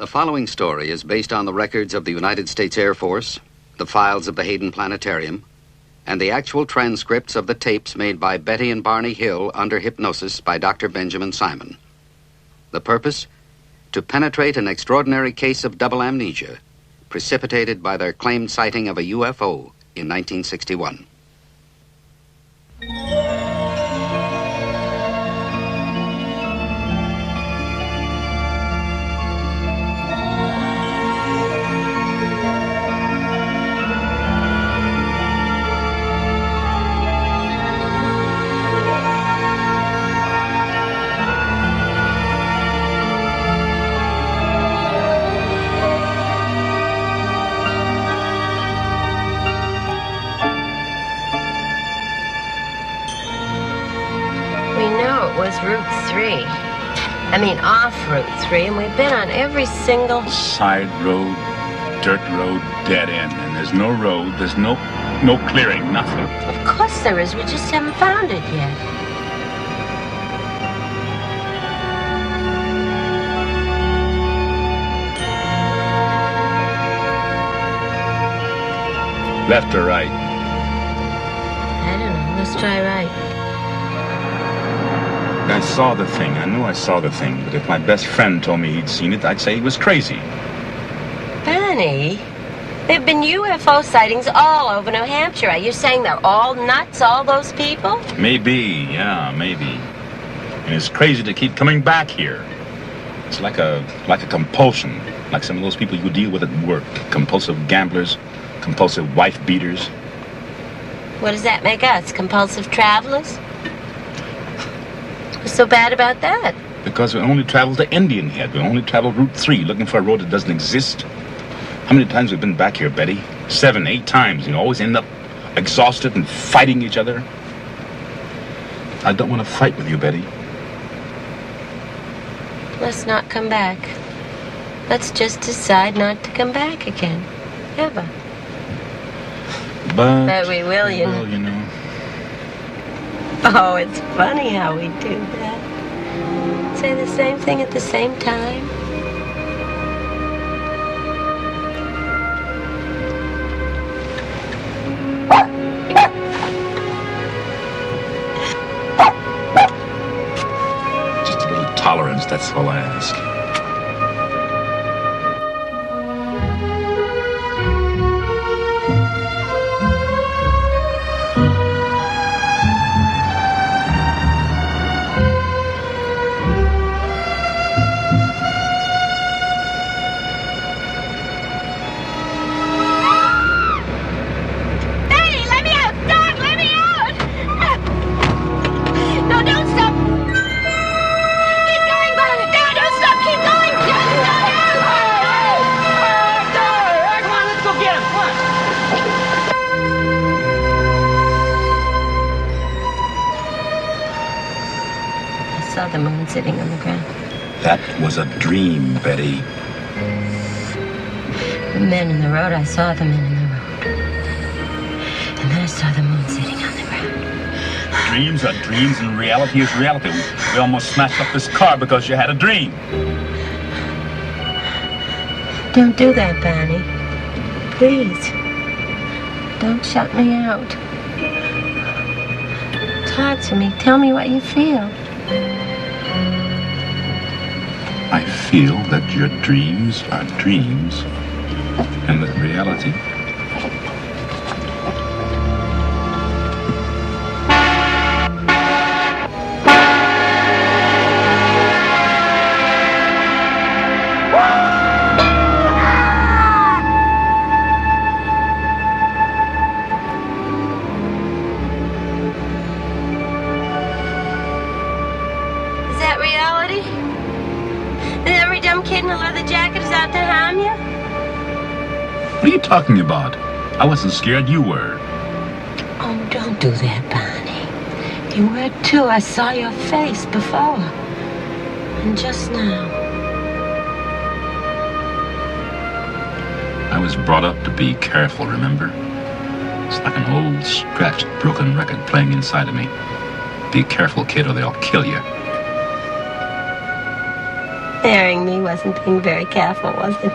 The following story is based on the records of the United States Air Force, the files of the Hayden Planetarium, and the actual transcripts of the tapes made by Betty and Barney Hill under hypnosis by Dr. Benjamin Simon. The purpose? To penetrate an extraordinary case of double amnesia precipitated by their claimed sighting of a UFO in 1961. Off Route 3, and we've been on every single side road, dirt road, dead end, and there's no road, there's no clearing, nothing. Of course there is, we just haven't found it yet. Left or right? I don't know, let's try right. I saw the thing. I knew I saw the thing. But if my best friend told me he'd seen it, I'd say he was crazy. Barney, there have been UFO sightings all over New Hampshire. Are you saying they're all nuts, all those people? Maybe, yeah, maybe. And it's crazy to keep coming back here. It's like a compulsion. Like some of those people you deal with at work. Compulsive gamblers, compulsive wife beaters. What does that make us? Compulsive travelers? What's so bad about that? Because we only travel to Indian Head. We only travel Route 3, looking for a road that doesn't exist. How many times have we been back here, Betty? 7, 8 times. You always end up exhausted and fighting each other. I don't want to fight with you, Betty. Let's not come back. Let's just decide not to come back again. Ever. But we will, you know. Well, you know. Oh, it's funny how we do that. Say the same thing at the same time. Just a little tolerance, that's all I ask. The moon sitting on the ground. That was a dream, Betty. The men in the road, I saw the men in the road. And then I saw the moon sitting on the ground. Dreams are dreams and reality is reality. We almost smashed up this car because you had a dream. Don't do that, Barney. Please. Don't shut me out. Talk to me. Tell me what you feel. I feel that your dreams are dreams, and that reality What are you talking about? I wasn't scared, you were. Oh, don't do that, Barney. You were too. I saw your face before. And just now. I was brought up to be careful, remember? It's like an old, scratched, broken record playing inside of me. Be careful, kid, or they'll kill you. Marrying me wasn't being very careful, was it?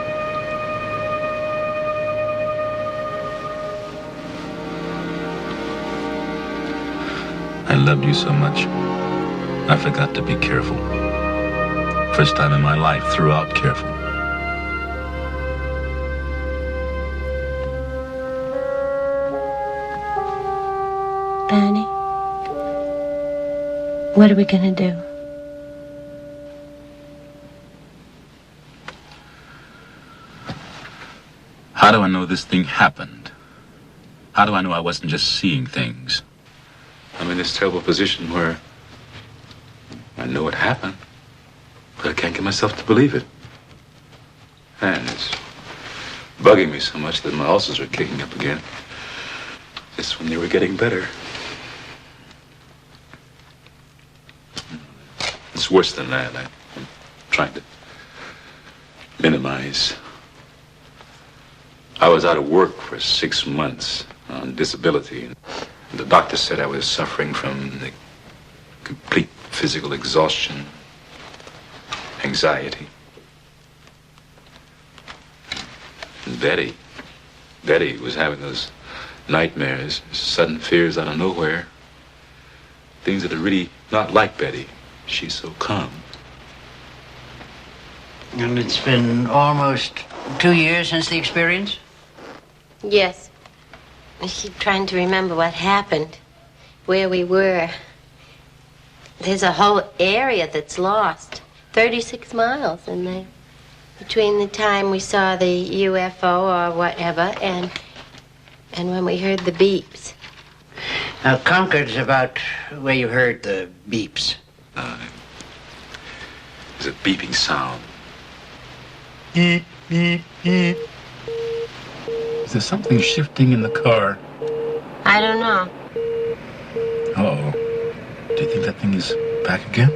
I loved you so much, I forgot to be careful. First time in my life, throughout careful. Barney, what are we gonna do? How do I know this thing happened? How do I know I wasn't just seeing things? I'm in this terrible position where I know it happened, but I can't get myself to believe it. And it's bugging me so much that my ulcers are kicking up again. Just when they were getting better. It's worse than that. I'm trying to minimize. I was out of work for 6 months on disability. The doctor said I was suffering from the complete physical exhaustion, anxiety. And Betty was having those nightmares, sudden fears out of nowhere. Things that are really not like Betty. She's so calm. And it's been almost 2 years since the experience? Yes. I keep trying to remember what happened, where we were. There's a whole area that's lost. 36 miles in there. Between the time we saw the UFO or whatever and when we heard the beeps. Now, Concord's about where you heard the beeps. There's a beeping sound. Beep, beep, beep. Is there something shifting in the car? I don't know. Uh-oh. Do you think that thing is back again?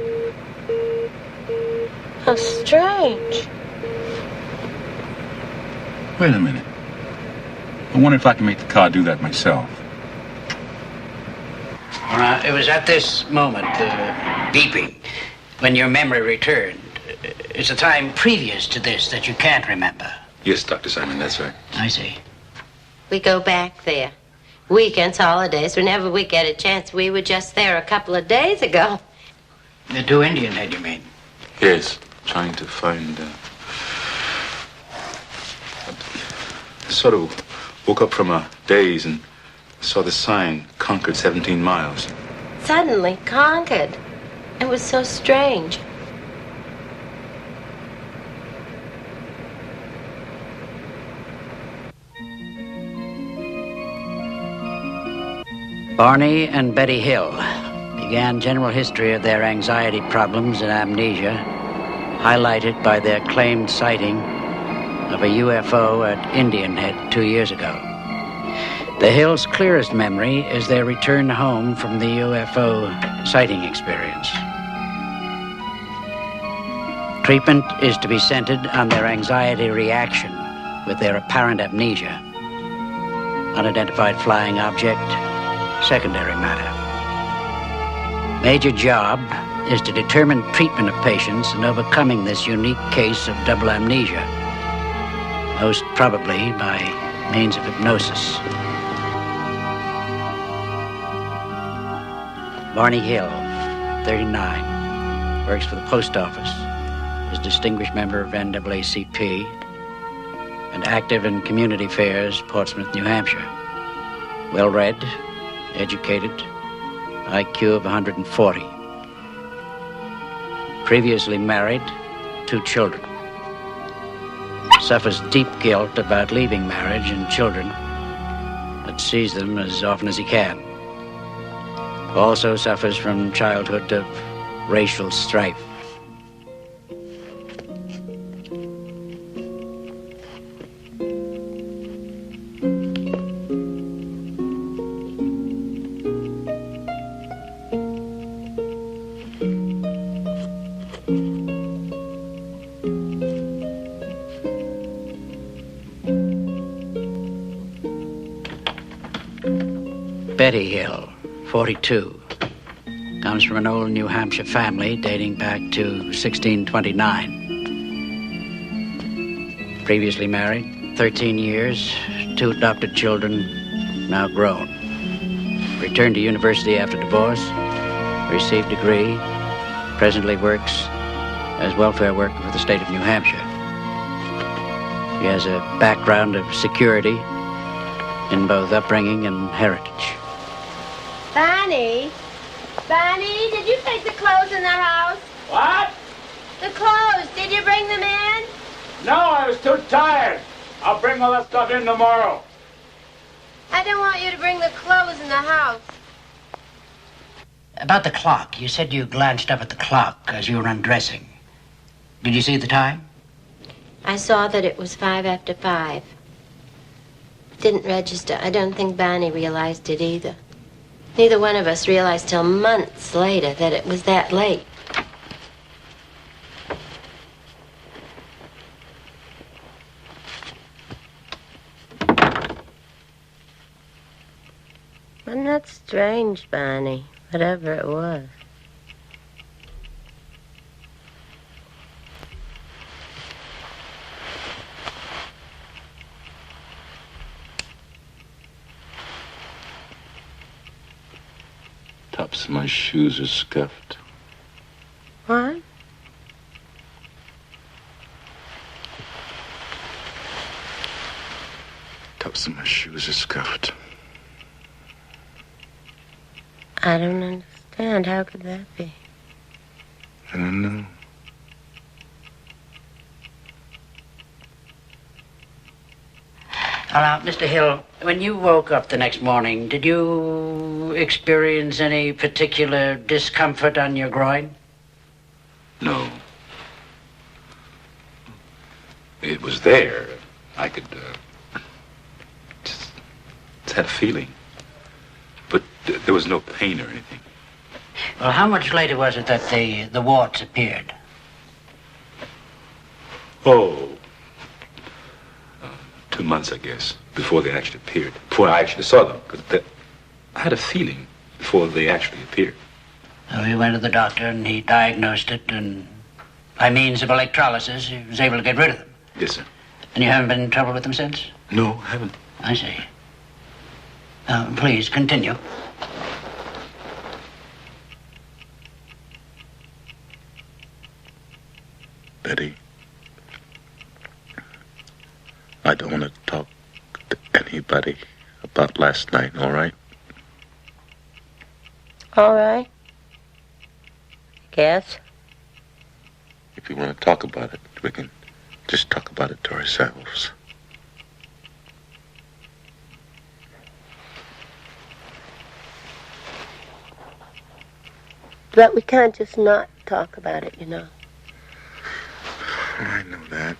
How strange. Wait a minute. I wonder if I can make the car do that myself. It was at this moment, beeping, when your memory returned. It's a time previous to this that you can't remember. Yes, Dr. Simon, that's right. I see. We go back there. Weekends, holidays, whenever we get a chance. We were just there a couple of days ago. The 2 Indian head, you mean? Yes, trying to find... sort of woke up from a daze and saw the sign, Concord 17 miles. Suddenly, Concord. It was so strange. Barney and Betty Hill began general history of their anxiety problems and amnesia, highlighted by their claimed sighting of a UFO at Indian Head 2 years ago. The Hills' clearest memory is their return home from the UFO sighting experience. Treatment is to be centered on their anxiety reaction with their apparent amnesia. Unidentified flying object, secondary matter. Major job is to determine treatment of patients in overcoming this unique case of double amnesia, most probably by means of hypnosis. Barney Hill, 39, works for the post office, is a distinguished member of NAACP, and active in community affairs, Portsmouth, New Hampshire. Well-read, educated, IQ of 140. Previously married, 2 children. Suffers deep guilt about leaving marriage and children, but sees them as often as he can. Also suffers from childhood of racial strife. Betty Hill, 42, comes from an old New Hampshire family dating back to 1629. Previously married, 13 years, 2 adopted children, now grown. Returned to university after divorce, received degree, presently works as welfare worker for the state of New Hampshire. He has a background of security in both upbringing and heritage. Barney? Barney, did you take the clothes in the house? What? The clothes, did you bring them in? No, I was too tired. I'll bring all that stuff in tomorrow. I don't want you to bring the clothes in the house. About the clock, you said you glanced up at the clock as you were undressing. Did you see the time? I saw that it was 5 after 5. Didn't register. I don't think Barney realized it either. Neither one of us realized till months later that it was that late. Wasn't that strange, Barney? Whatever it was. Tops of my shoes are scuffed. What? Tops of my shoes are scuffed. I don't understand. How could that be? I don't know. Now, Mr. Hill, when you woke up the next morning, did you experience any particular discomfort on your groin? No. It was there. I could, just had a feeling. But there was no pain or anything. Well, how much later was it that the warts appeared? Oh. 2 months, I guess, before they actually appeared. Before I actually saw them. Because I had a feeling before they actually appeared. So he went to the doctor and he diagnosed it, and by means of electrolysis, he was able to get rid of them. Yes, sir. And you haven't been in trouble with them since? No, I haven't. I see. Please, continue. Betty, I don't want to talk to anybody about last night, all right? All right. Guess. If you want to talk about it, we can just talk about it to ourselves. But we can't just not talk about it, you know. I know that.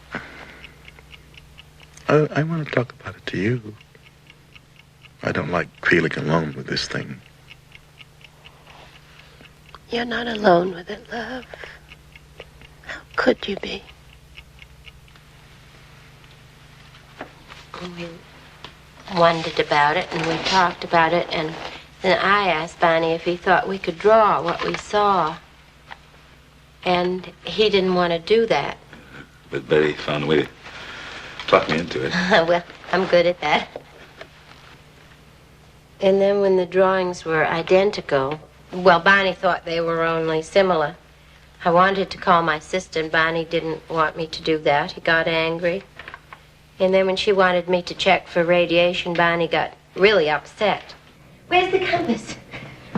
I want to talk about it to you. I don't like feeling alone with this thing. You're not alone with it, love. How could you be? We wondered about it, and we talked about it, and then I asked Barney if he thought we could draw what we saw. And he didn't want to do that. But Betty found a way to talk me into it. Well, I'm good at that. And then when the drawings were identical, well, Barney thought they were only similar. I wanted to call my sister, and Barney didn't want me to do that. He got angry. And then when she wanted me to check for radiation, Barney got really upset. Where's the compass?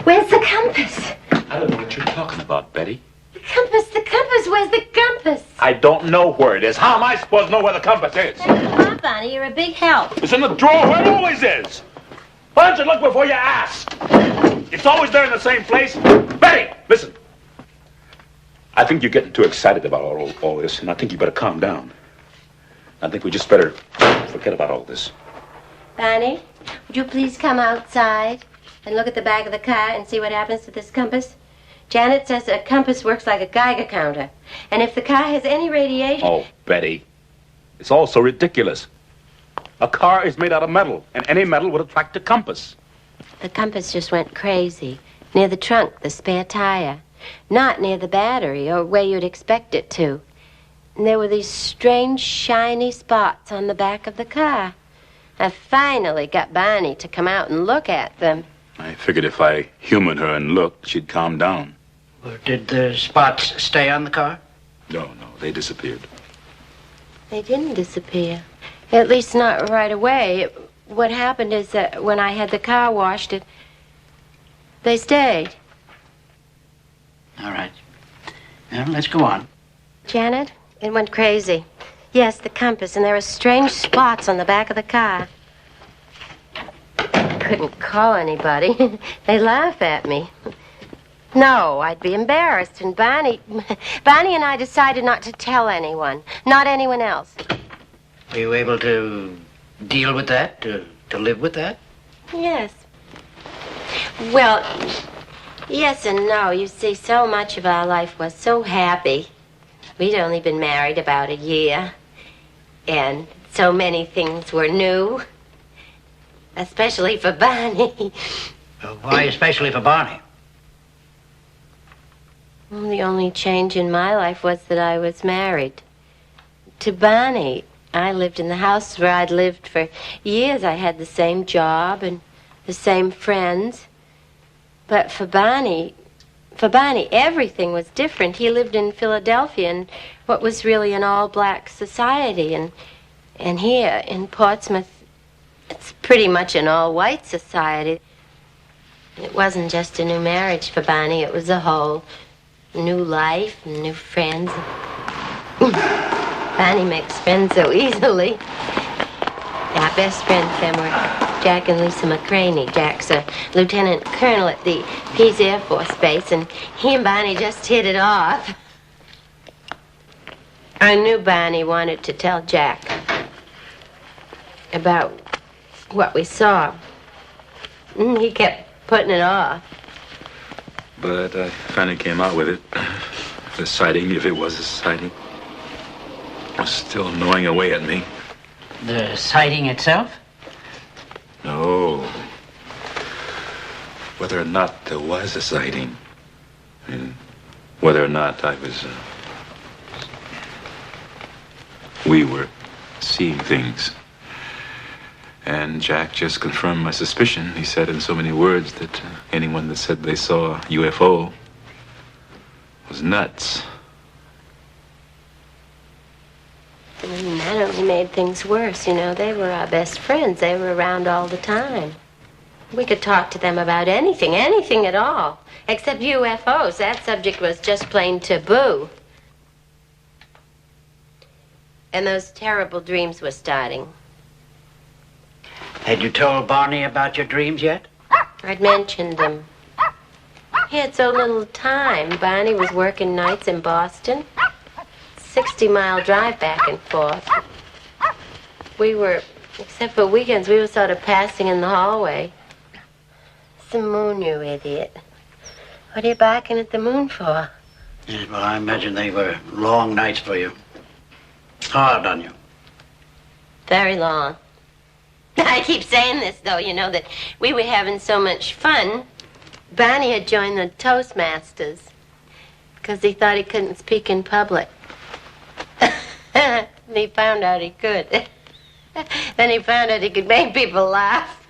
Where's the compass? I don't know what you're talking about, Betty. The compass, where's the compass? I don't know where it is. How am I supposed to know where the compass is? Come on, Barney, you're a big help. It's in the drawer where it always is. Why don't you look before you ask? It's always there in the same place. Betty, listen. I think you're getting too excited about all this, and I think you better calm down. I think we just better forget about all this. Barney, would you please come outside and look at the back of the car and see what happens to this compass? Janet says a compass works like a Geiger counter. And if the car has any radiation... Oh, Betty. It's all so ridiculous. A car is made out of metal, and any metal would attract a compass. The compass just went crazy. Near the trunk, the spare tire. Not near the battery, or where you'd expect it to. And there were these strange, shiny spots on the back of the car. I finally got Barney to come out and look at them. I figured if I humored her and looked, she'd calm down. Well, did the spots stay on the car? No, they disappeared. They didn't disappear. At least not right away. What happened is that when I had the car washed, they stayed. All right. Now, let's go on. Janet, it went crazy. Yes, the compass, and there were strange spots on the back of the car. I couldn't call anybody. They laugh at me. No, I'd be embarrassed, and Barney and I decided not to tell anyone, not anyone else. Were you able to deal with that, to live with that? Yes. Well, yes and no. You see, so much of our life was so happy. We'd only been married about a year, and so many things were new, especially for Barney. Why especially for Barney? Well, the only change in my life was that I was married to Barney. I lived in the house where I'd lived for years. I had the same job and the same friends. But for Barney, everything was different. He lived in Philadelphia in what was really an all-black society. And here in Portsmouth, it's pretty much an all-white society. It wasn't just a new marriage for Barney. It was a whole new life and new friends. Barney makes friends so easily. Our best friends then were Jack and Lisa McCraney. Jack's a lieutenant colonel at the Pease Air Force Base, and he and Barney just hit it off. I knew Barney wanted to tell Jack about what we saw. He kept putting it off. But I finally came out with it. The sighting, if it was a sighting, was still gnawing away at me. The sighting itself? No. Whether or not there was a sighting, and whether or not I was, we were seeing things. And Jack just confirmed my suspicion. He said in so many words that anyone that said they saw a UFO was nuts. And that only made things worse, you know. They were our best friends. They were around all the time. We could talk to them about anything at all, except UFOs. That subject was just plain taboo. And those terrible dreams were starting. Had you told Barney about your dreams yet? I'd mentioned them. He had so little time. Barney was working nights in Boston. 60-mile drive back and forth. We were, except for weekends, we were sort of passing in the hallway. It's the moon, you idiot. What are you barking at the moon for? Yes, well, I imagine they were long nights for you. Hard on you. Very long. I keep saying this, though, you know, that we were having so much fun. Barney had joined the Toastmasters because he thought he couldn't speak in public. And he found out he could. Then he found out he could make people laugh.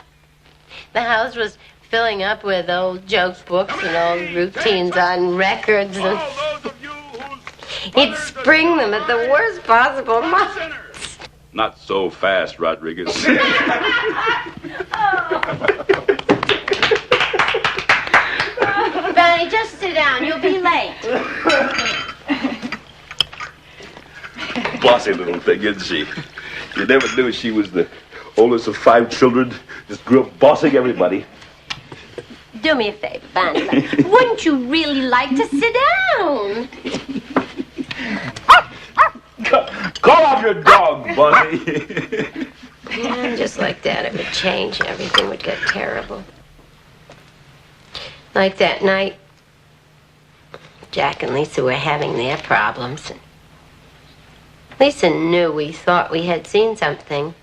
The house was filling up with old joke books and old routines on records. And he'd spring them at the worst possible moments. Not so fast, Rodriguez. Barney, just sit down. You'll be late. Bossy little thing, isn't she? You never knew she was the oldest of 5 children. Just grew up bossing everybody. Do me a favor, Barney. Wouldn't you really like to sit down? Call off your dog, Bossy. Yeah, just like that, it would change and everything would get terrible. Like that night, Jack and Lisa were having their problems. And Lisa knew we thought we had seen something.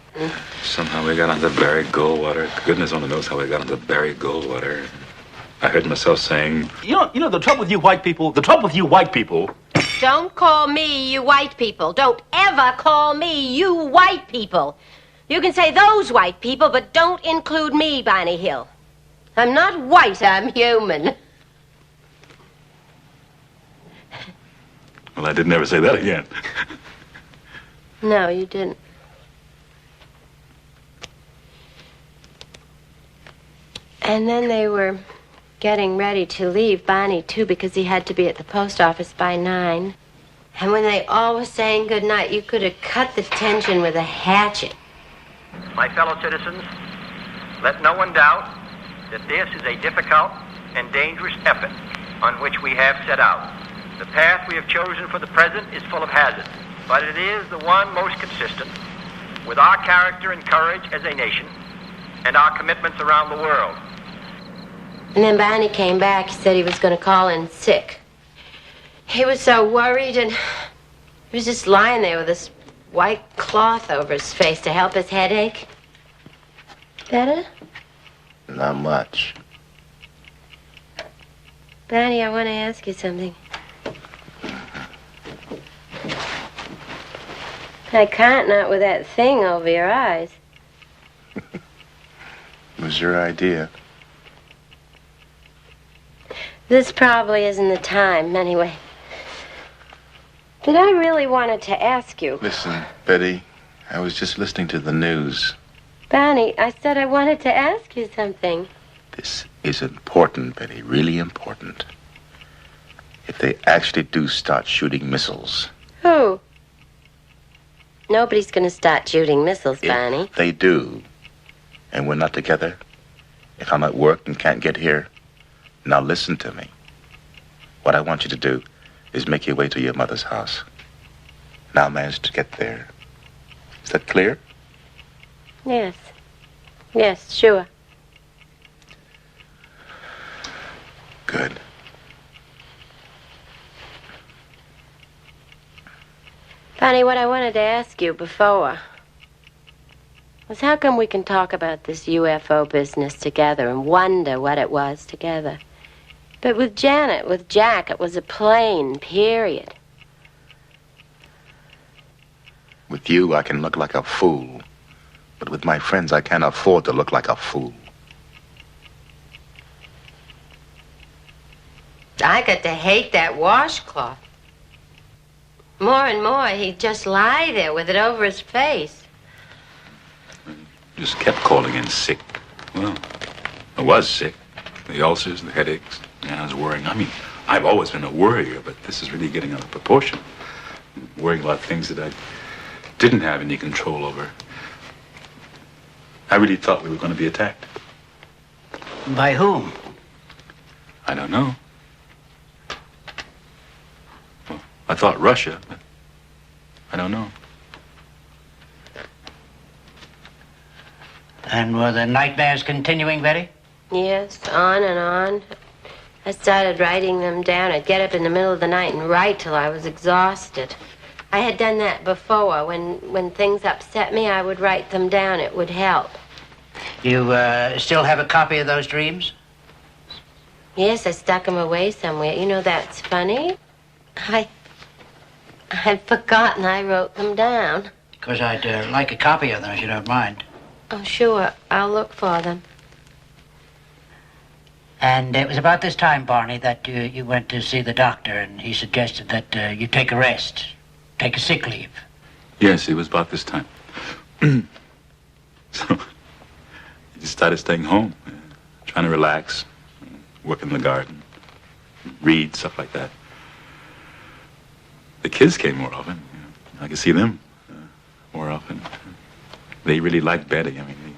Somehow we got onto buried Goldwater. Goodness only knows how we got onto buried Goldwater. I heard myself saying, You know, the trouble with you white people Don't call me you white people. Don't ever call me you white people. You can say those white people, but don't include me, Barney Hill. I'm not white, I'm human. Well, I didn't ever say that again. No, you didn't. And then they were getting ready to leave, Barney, too, because he had to be at the post office by 9. And when they all were saying goodnight, you could have cut the tension with a hatchet. My fellow citizens, let no one doubt that this is a difficult and dangerous effort on which we have set out. The path we have chosen for the present is full of hazards, but it is the one most consistent with our character and courage as a nation and our commitments around the world. And then Barney came back. He said he was going to call in sick. He was so worried, and he was just lying there with this white cloth over his face to help his headache. Better? Not much. Barney, I want to ask you something. I can't, not with that thing over your eyes. It was your idea. This probably isn't the time, anyway. But I really wanted to ask you. Listen, Betty, I was just listening to the news. Barney, I said I wanted to ask you something. This is important, Betty, really important. If they actually do start shooting missiles. Who? Nobody's going to start shooting missiles, Barney. If they do, and we're not together, if I'm at work and can't get here, now listen to me. What I want you to do is make your way to your mother's house. Now manage to get there. Is that clear? Yes. Yes, sure. Good. Barney, what I wanted to ask you before was how come we can talk about this UFO business together and wonder what it was together? But with Janet, with Jack, it was a plane, period. With you, I can look like a fool. But with my friends, I can't afford to look like a fool. I got to hate that washcloth. More and more, he'd just lie there with it over his face. Just kept calling in sick. Well, I was sick. The ulcers, the headaches. Yeah, I was worrying. I mean, I've always been a worrier, but this is really getting out of proportion. Worrying about things that I didn't have any control over. I really thought we were going to be attacked. By whom? I don't know. Well, I thought Russia, but I don't know. And were the nightmares continuing, Betty? Yes, on and on. I started writing them down. I'd get up in the middle of the night and write till I was exhausted. I had done that before. When things upset me, I would write them down. It would help. You still have a copy of those dreams? Yes, I stuck them away somewhere. You know, that's funny. I'd forgotten I wrote them down. Because I'd like a copy of them, if you don't mind. Oh, sure. I'll look for them. And it was about this time, Barney, that you went to see the doctor, and he suggested that you take a rest, take a sick leave. Yes, it was about this time. So, I just started staying home, trying to relax, work in the garden, read, stuff like that. The kids came more often. You know, I could see them more often. They really liked Betty. I mean,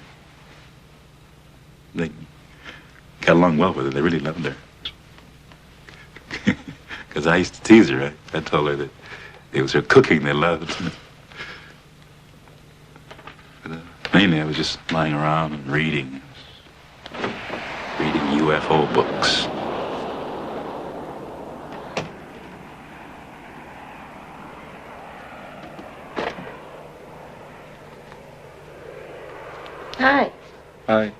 they got along well with her. They really loved her. Because I used to tease her. I told her that it was her cooking they loved. But, mainly I was just lying around and reading UFO books. Hi. Hi.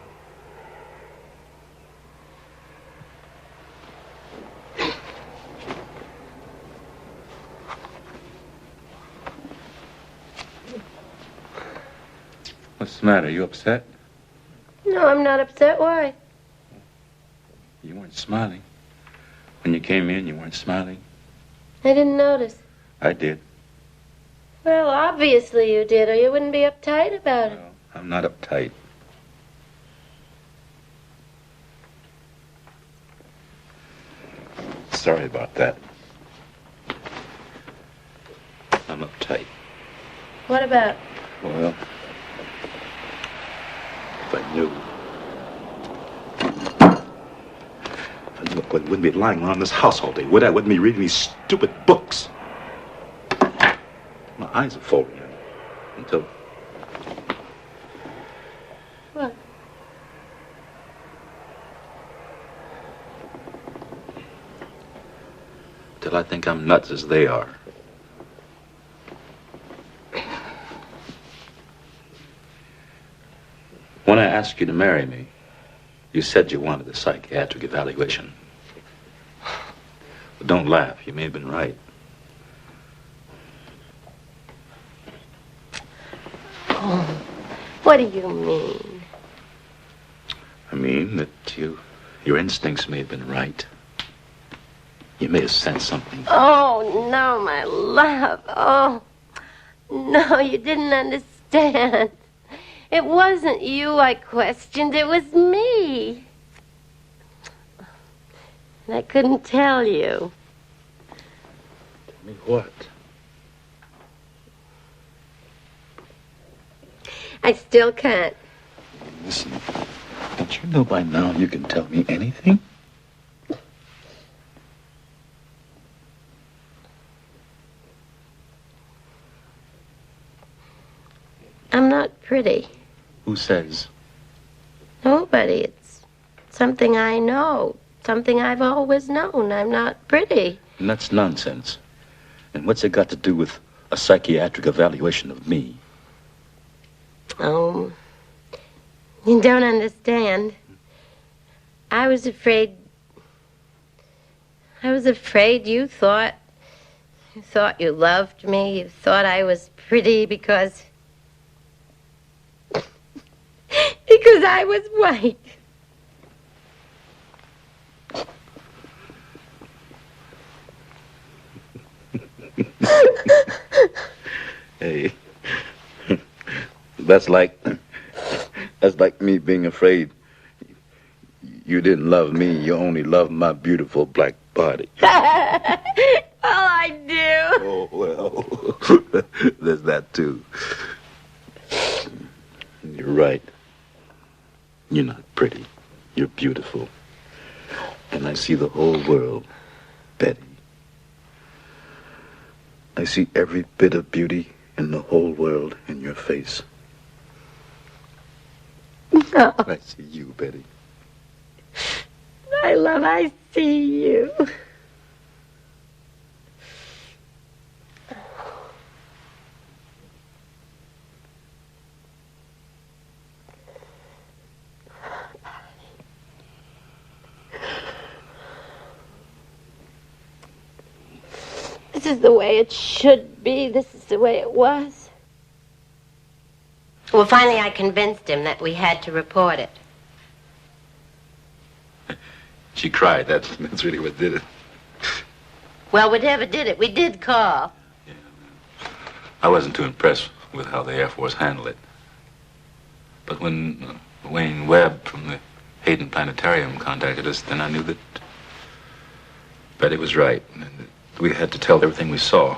What's the matter? You upset? No, I'm not upset. Why? You weren't smiling. When you came in, you weren't smiling. I didn't notice. I did. Well, obviously you did, or you wouldn't be uptight about it. Well, I'm not uptight. Sorry about that. I'm uptight. What about? Well, if I knew. I wouldn't be lying around this house all day, would I? Wouldn't be reading these stupid books. My eyes are folding in until... What? Till I think I'm nuts as they are. When I asked you to marry me, you said you wanted a psychiatric evaluation. But don't laugh. You may have been right. Oh, what do you mean? I mean that your instincts may have been right. You may have sensed something. Oh, no, my love. Oh, no, you didn't understand. It wasn't you I questioned. It was me. And I couldn't tell you. Tell me what? I still can't. Listen, don't you know by now you can tell me anything? I'm not pretty. Who says? Nobody. It's something I know. Something I've always known. I'm not pretty. And that's nonsense. And what's it got to do with a psychiatric evaluation of me? Oh, you don't understand. I was afraid you thought you loved me. You thought I was pretty because I was white. Hey, that's like me being afraid you didn't love me. You only loved my beautiful black body. Well, I do. Oh, well, there's that too. You're right. You're not pretty. You're beautiful. And I see the whole world, Betty. I see every bit of beauty in the whole world in your face. No. I see you, Betty. I see you. This is the way it should be. This is the way it was. Well, finally I convinced him that we had to report it. She cried. That's really what did it. Well, whatever did it, we did call. Yeah, I wasn't too impressed with how the Air Force handled it. But when Wayne Webb from the Hayden Planetarium contacted us, then I knew that Betty was right. And that we had to tell everything we saw.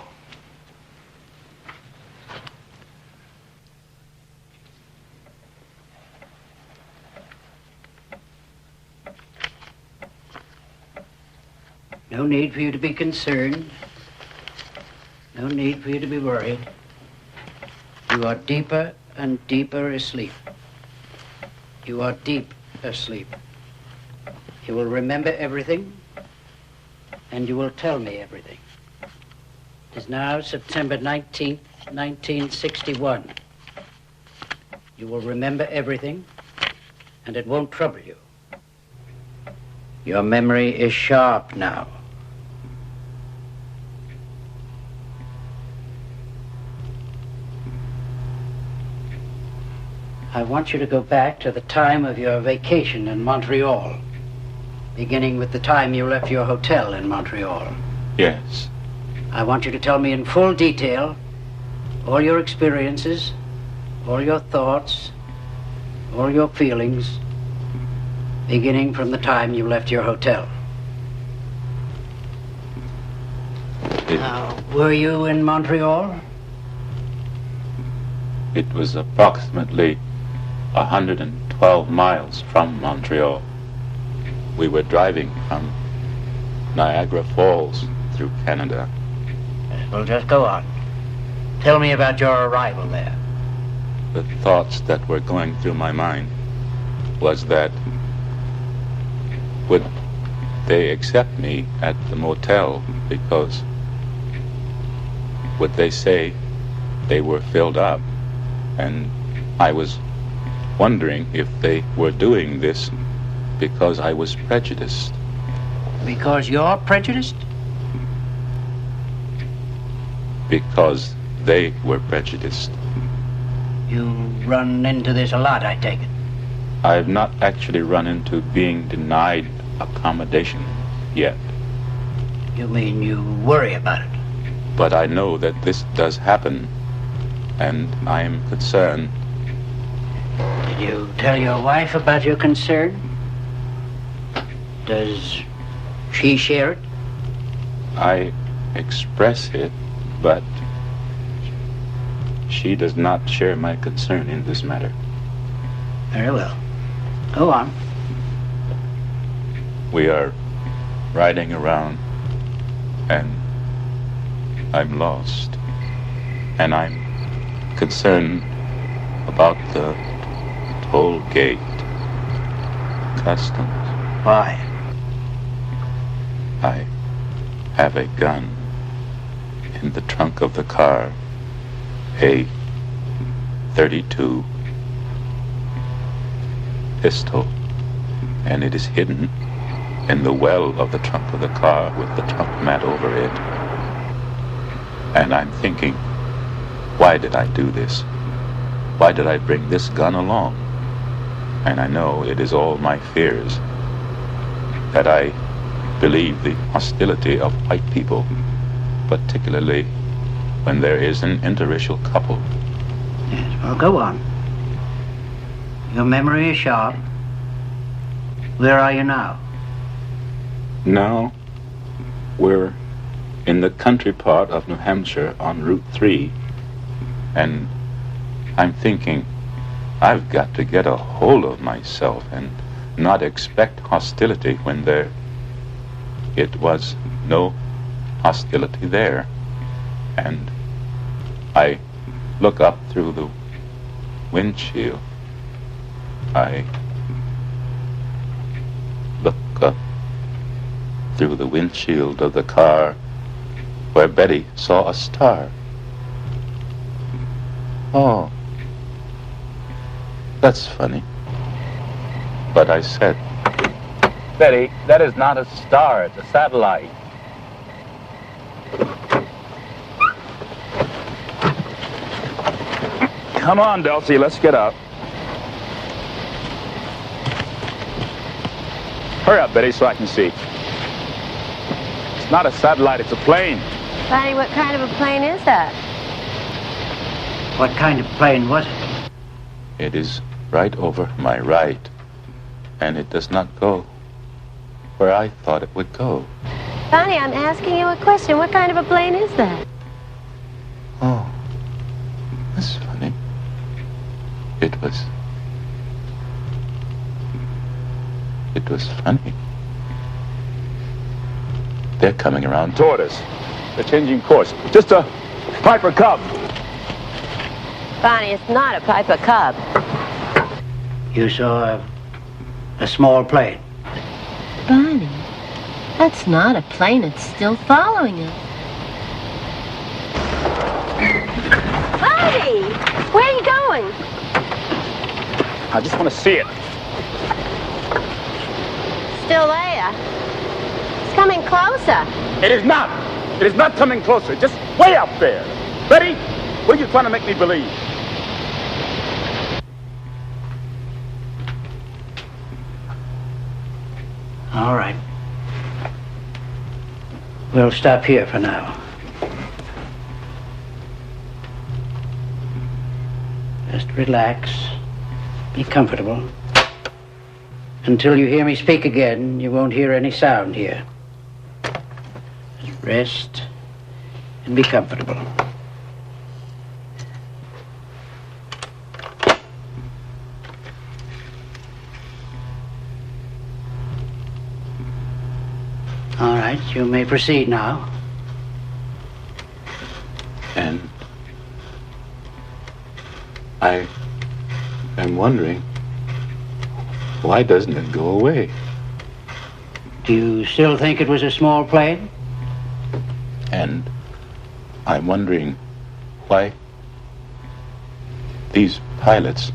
No need for you to be concerned. No need for you to be worried. You are deeper and deeper asleep. You are deep asleep. You will remember everything, and you will tell me everything. It is now September 19th, 1961. You will remember everything, and it won't trouble you. Your memory is sharp now. I want you to go back to the time of your vacation in Montreal, beginning with the time you left your hotel in Montreal. Yes. I want you to tell me in full detail all your experiences, all your thoughts, all your feelings, beginning from the time you left your hotel. Were you in Montreal? It was approximately 112 miles from Montreal. We were driving from Niagara Falls through Canada. Well, just go on. Tell me about your arrival there. The thoughts that were going through my mind was that would they accept me at the motel, because would they say they were filled up? And I was wondering if they were doing this because I was prejudiced. Because you're prejudiced? Because they were prejudiced. You run into this a lot, I take it. I've not actually run into being denied accommodation yet. You mean you worry about it? But I know that this does happen, and I am concerned. Did you tell your wife about your concern? Does she share it? I express it, but she does not share my concern in this matter. Very well. Go on. We are riding around, and I'm lost. And I'm concerned about the toll gate customs. Why? I have a gun in the trunk of the car, a .32 pistol, and it is hidden in the well of the trunk of the car with the trunk mat over it. And I'm thinking, why did I do this? Why did I bring this gun along? And I know it is all my fears, that I believe the hostility of white people, particularly when there is an interracial couple. Yes, well, go on. Your memory is sharp. Where are you now? Now, we're in the country part of New Hampshire on Route 3, and I'm thinking, I've got to get a hold of myself and not expect hostility when it was no hostility there. And I look up through the windshield. I look up through the windshield of the car where Betty saw a star. Oh, that's funny. But I said, Betty, that is not a star, it's a satellite. Come on, Dulcie, let's get up. Hurry up, Betty, so I can see. It's not a satellite, it's a plane. Barney, what kind of a plane is that? What kind of plane was it? It is right over my right, and it does not go where I thought it would go. Barney, I'm asking you a question. What kind of a plane is that? Oh, that's funny. It was funny. They're coming around toward us. They're changing course. Just a Piper Cub. Barney, it's not a Piper Cub. You saw a small plane. Barney, that's not a plane. It's still following us. Barney, where are you going? I just want to see it. Still there. It's coming closer. It is not. It is not coming closer. Just way up there. Betty, what are you trying to make me believe? All right. We'll stop here for now. Just relax. Be comfortable. Until you hear me speak again, you won't hear any sound here. Just rest and be comfortable. All right, you may proceed now. And I am wondering, why doesn't it go away? Do you still think it was a small plane? And I'm wondering why these pilots,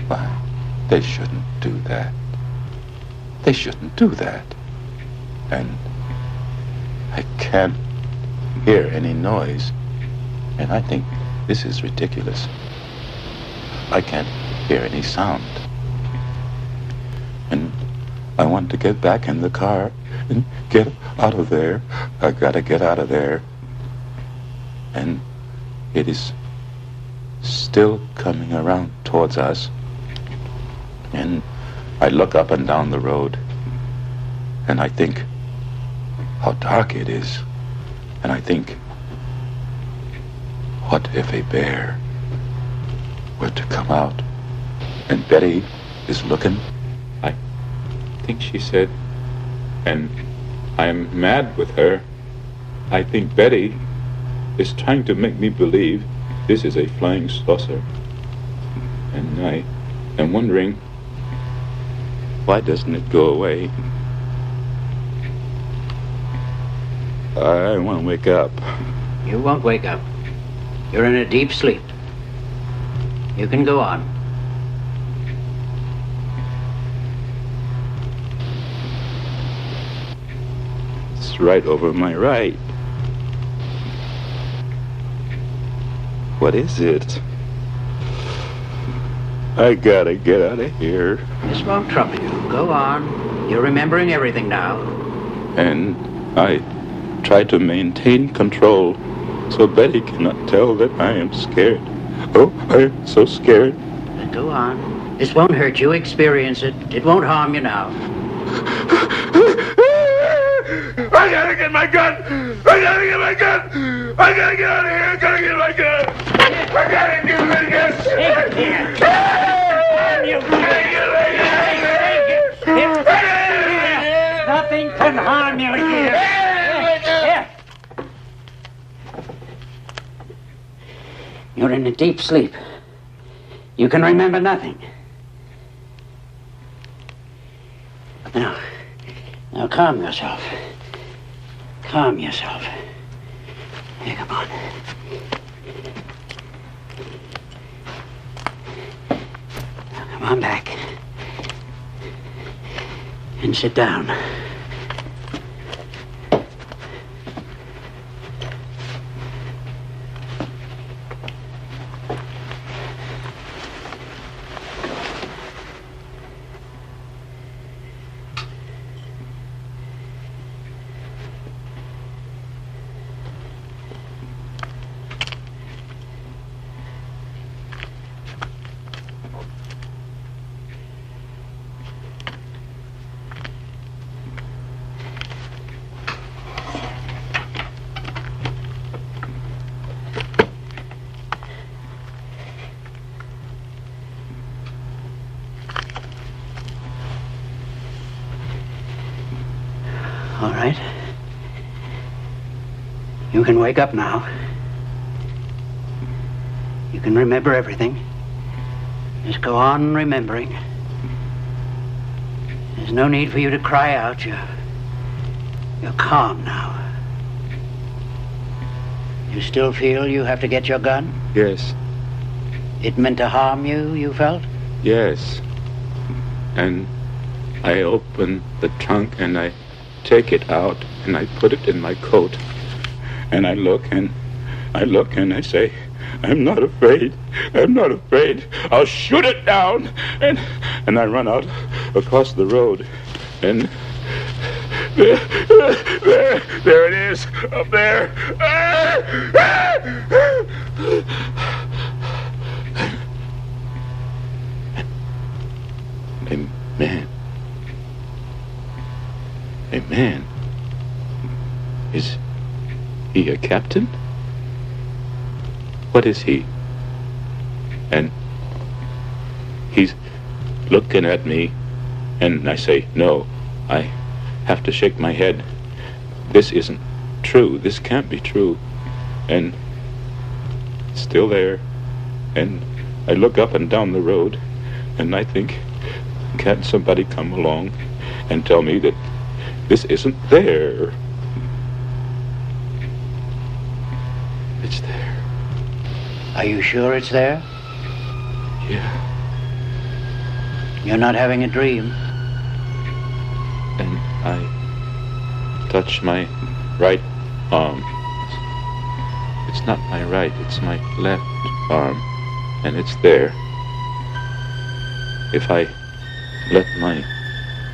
why, they shouldn't do that. They shouldn't do that. And I can't hear any noise. And I think this is ridiculous. I can't hear any sound. And I want to get back in the car and get out of there. I gotta get out of there. And it is still coming around towards us. And I look up and down the road, and I think how dark it is. And I think, what if a bear were to come out? And Betty is looking. I think she said, and I'm mad with her. I think Betty is trying to make me believe this is a flying saucer. And I am wondering, why doesn't it go away? I want to wake up. You won't wake up. You're in a deep sleep. You can go on. It's right over my right. What is it? I gotta get out of here. This won't trouble you. Go on. You're remembering everything now. And I try to maintain control so Betty cannot tell that I am scared. Oh, I am so scared. Go on. This won't hurt you. Experience it. It won't harm you now. I gotta get my gun! I gotta get my gun! I gotta get out of here! I gotta get my gun! I gotta get my gun! Take it here. Nothing can harm you here. Here. You're in a deep sleep. You can remember nothing. Now calm yourself. Calm yourself. Here, come on. Now, come on back. And sit down. All right. You can wake up now. You can remember everything. Just go on remembering. There's no need for you to cry out. You're calm now. You still feel you have to get your gun? Yes. It meant to harm you, you felt? Yes. And I open the trunk and I take it out and I put it in my coat. And I look and I say, I'm not afraid. I'm not afraid. I'll shoot it down. And I run out across the road. And there it is, up there. A man. Is he a captain? What is he? And he's looking at me, and I say, no, I have to shake my head. This isn't true. This can't be true. And still there. And I look up and down the road, and I think, can't somebody come along and tell me that this isn't there? It's there. Are you sure it's there? Yeah. You're not having a dream? And I touch my right arm. It's not my right, it's my left arm. And it's there. If I let my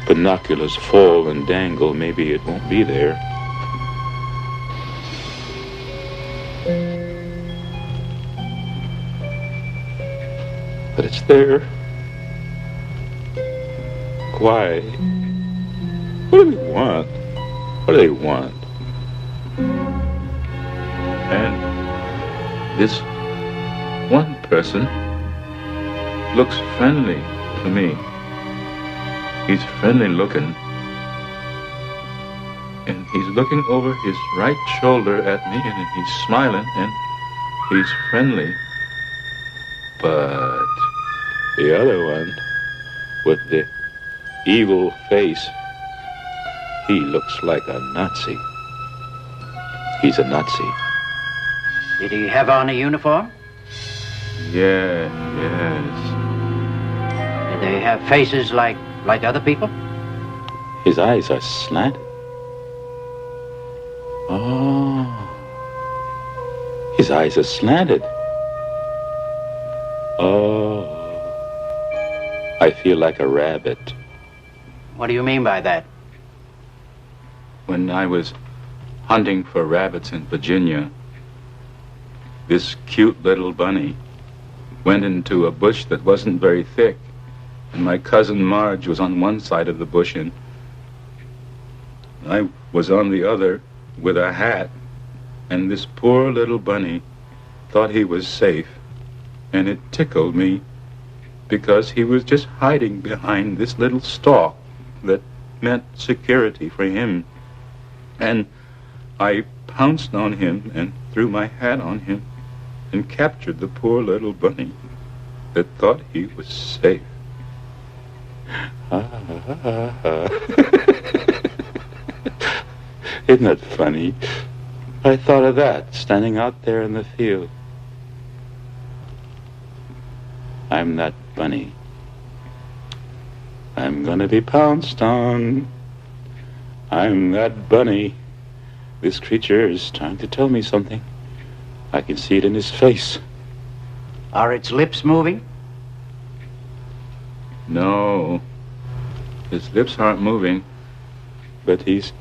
binoculars fall and dangle, maybe it won't be there. But it's there. Why? What do they want? What do they want? And this one person looks friendly to me. He's friendly looking. And he's looking over his right shoulder at me, and he's smiling, and he's friendly. But the other one, with the evil face, he looks like a Nazi. He's a Nazi. Did he have on a uniform? Yes. Did they have faces like other people? His eyes are slanted. Oh. His eyes are slanted. Oh. I feel like a rabbit. What do you mean by that? When I was hunting for rabbits in Virginia, this cute little bunny went into a bush that wasn't very thick, and my cousin Marge was on one side of the bush, and I was on the other with a hat, and this poor little bunny thought he was safe, and it tickled me because he was just hiding behind this little stalk that meant security for him. And I pounced on him and threw my hat on him and captured the poor little bunny that thought he was safe. Isn't that funny? I thought of that standing out there in the field. I'm that bunny. I'm gonna be pounced on. I'm that bunny. This creature is trying to tell me something. I can see it in his face. Are its lips moving? No. His lips aren't moving. But he's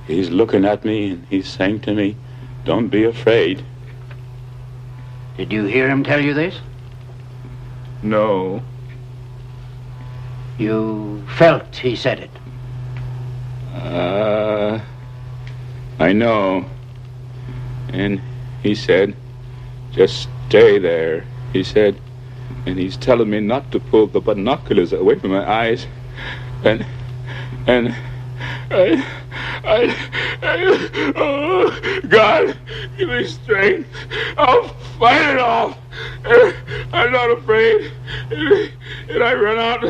looking at me and he's saying to me, don't be afraid. Did you hear him tell you this? No. You felt he said it? I know. And he said, just stay there, he said. And he's telling me not to pull the binoculars away from my eyes. And oh, God, give me strength. I'll fight it off. I'm not afraid. And I run out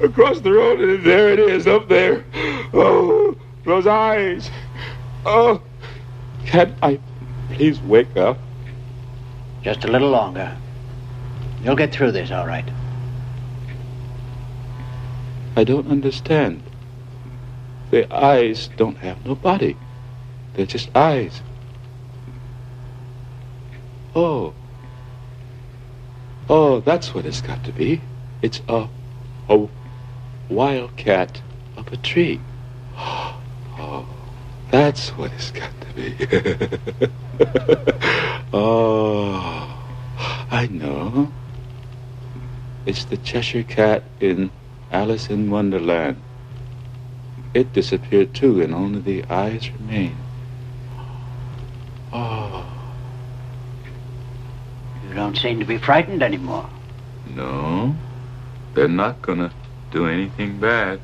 across the road, and there it is, up there. Oh, those eyes. Oh, can't I please wake up? Just a little longer. You'll get through this, all right. I don't understand. The eyes don't have no body. They're just eyes. Oh, that's what it's got to be. It's a wildcat up a tree. That's what it's got to be. Oh, I know. It's the Cheshire Cat in Alice in Wonderland. It disappeared too, and only the eyes remain. Oh. You don't seem to be frightened anymore. No, they're not gonna do anything bad.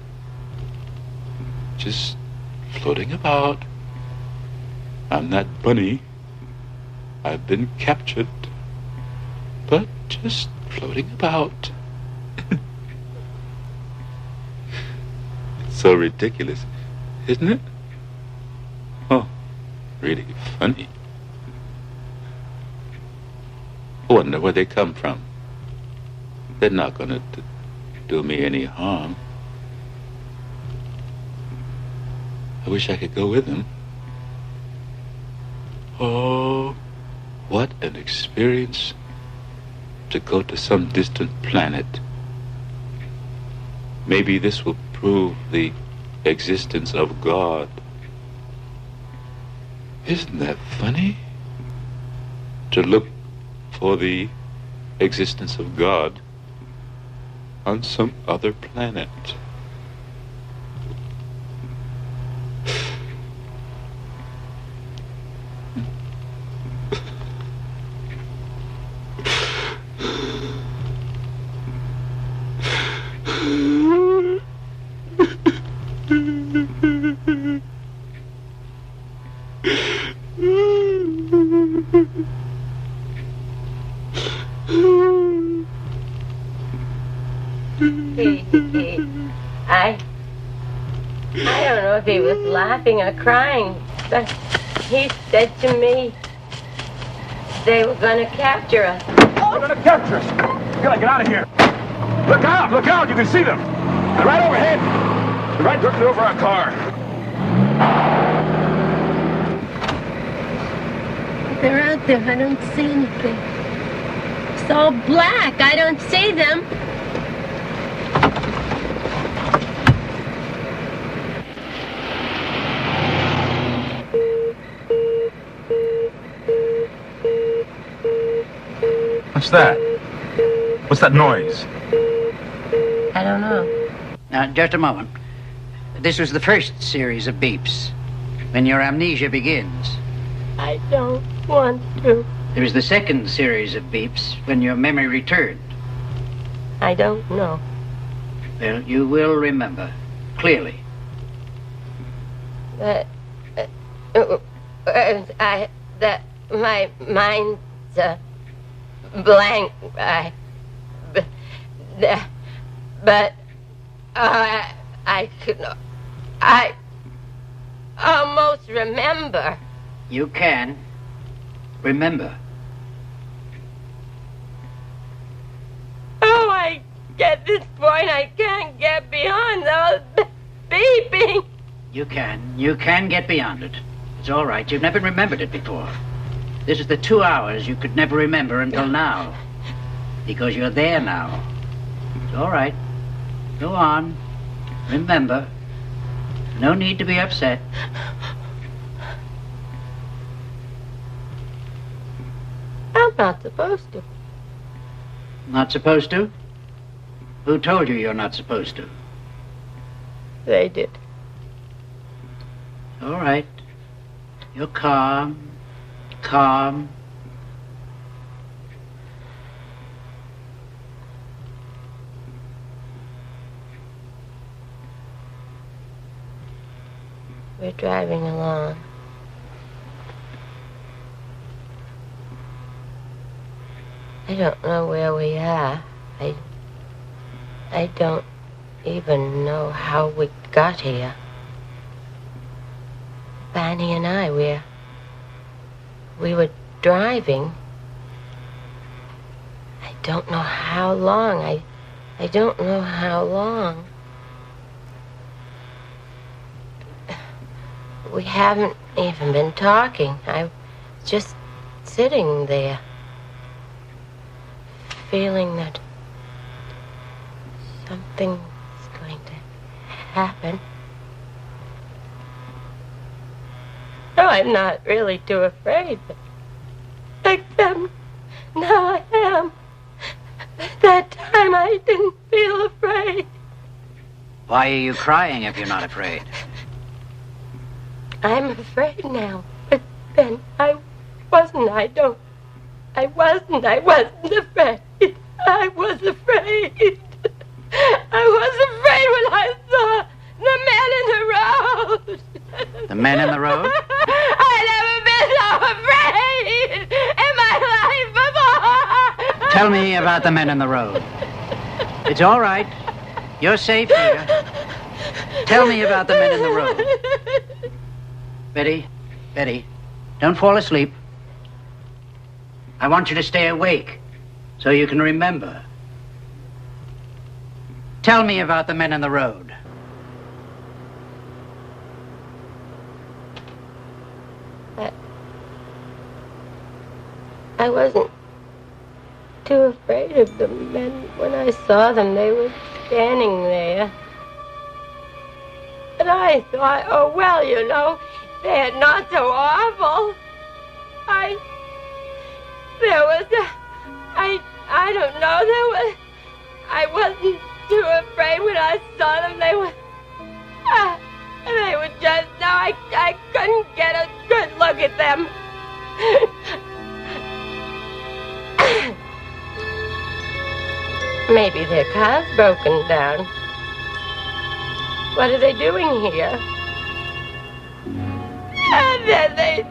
Just floating about. I'm not Bunny. I've been captured. But just floating about. It's so ridiculous, isn't it? Oh, really funny. I wonder where they come from. They're not gonna do me any harm. I wish I could go with them. Oh, what an experience to go to some distant planet. Maybe this will prove the existence of God. Isn't that funny? To look for the existence of God on some other planet. I don't know if he was laughing or crying, but he said to me they were going to capture us. They're going to capture us. We gotta get out of here. Look out, you can see them. They're right overhead. They're right directly over our car. They're out there, I don't see anything. It's all black, I don't see them. What's that? What's that noise? I don't know. Now, just a moment. This was the first series of beeps, when your amnesia begins. I don't want to. There is the second series of beeps, when your memory returned. I don't know. Well, you will remember, clearly. My mind's blank. I almost remember. You can remember. Oh, I get this point. I can't get beyond those beeping. You can get beyond it. It's all right. You've never remembered it before. This is the 2 hours you could never remember until now. Because you're there now. It's all right. Go on. Remember. No need to be upset. I'm not supposed to. Not supposed to? Who told you you're not supposed to? They did. All right. You're calm. Calm. We're driving along. I don't know where we are. I don't even know how we got here. Barney and I, we were driving. I don't know how long. I don't know how long. We haven't even been talking. I was just sitting there, feeling that something's going to happen. I'm not really too afraid. Except now I am. That time I didn't feel afraid. Why are you crying if you're not afraid? I'm afraid now. But then I wasn't afraid. I was afraid. I was afraid when I saw the men in the road. The men in the road? I've never been so afraid in my life before. Tell me about the men in the road. It's all right. You're safe here. Tell me about the men in the road. Betty, don't fall asleep. I want you to stay awake so you can remember. Tell me about the men in the road. I wasn't too afraid of the men when I saw them. They were standing there. And I thought, oh, well, you know, they're not so awful. I don't know, I wasn't too afraid when I saw them. They were just, no, I couldn't get a good look at them. Maybe their car's broken down. What are they doing here? And then they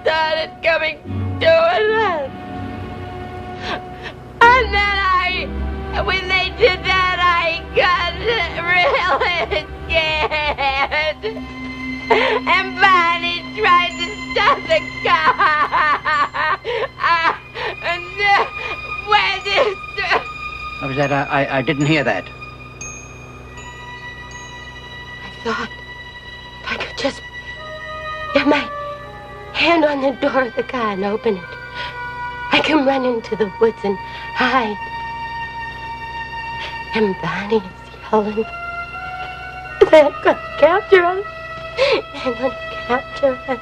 started coming to us. And then when they did that, I got really scared. And Barney tried to stop the car. And when this... What was that? I didn't hear that. I thought if I could just get my hand on the door of the car and open it, I can run into the woods and hide. And Barney is yelling. They're going to capture us. They're going to capture us.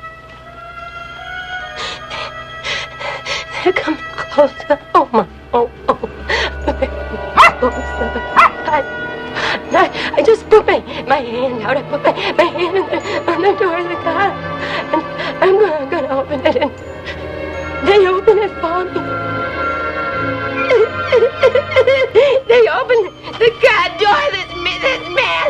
They're coming closer. Oh, my. Oh. Closer. I just put my hand out. I put my hand on the door of the car. And I'm going to open it. And they open it for me. They open the car door. This man.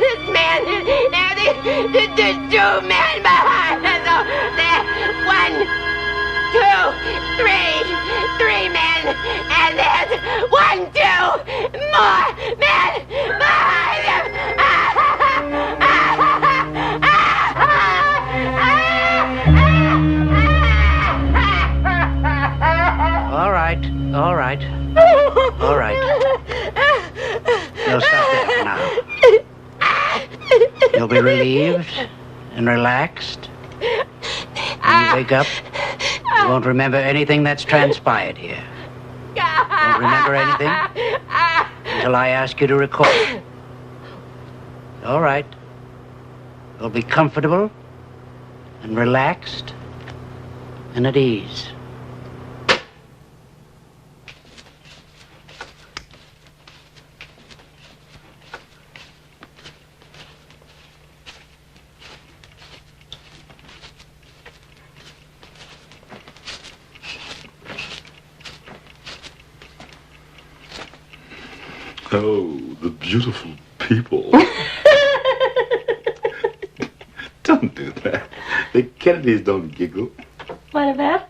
Now there's two men behind us. Oh, there, 1, 2, 3 men. And there's 1, 2 more men behind them. All right. You'll stop there for now. You'll be relieved and relaxed. When you wake up, you won't remember anything that's transpired here. You won't remember anything until I ask you to recall. All right. You'll be comfortable and relaxed and at ease. Oh, the beautiful people. Don't do that. The Kennedys don't giggle. What about?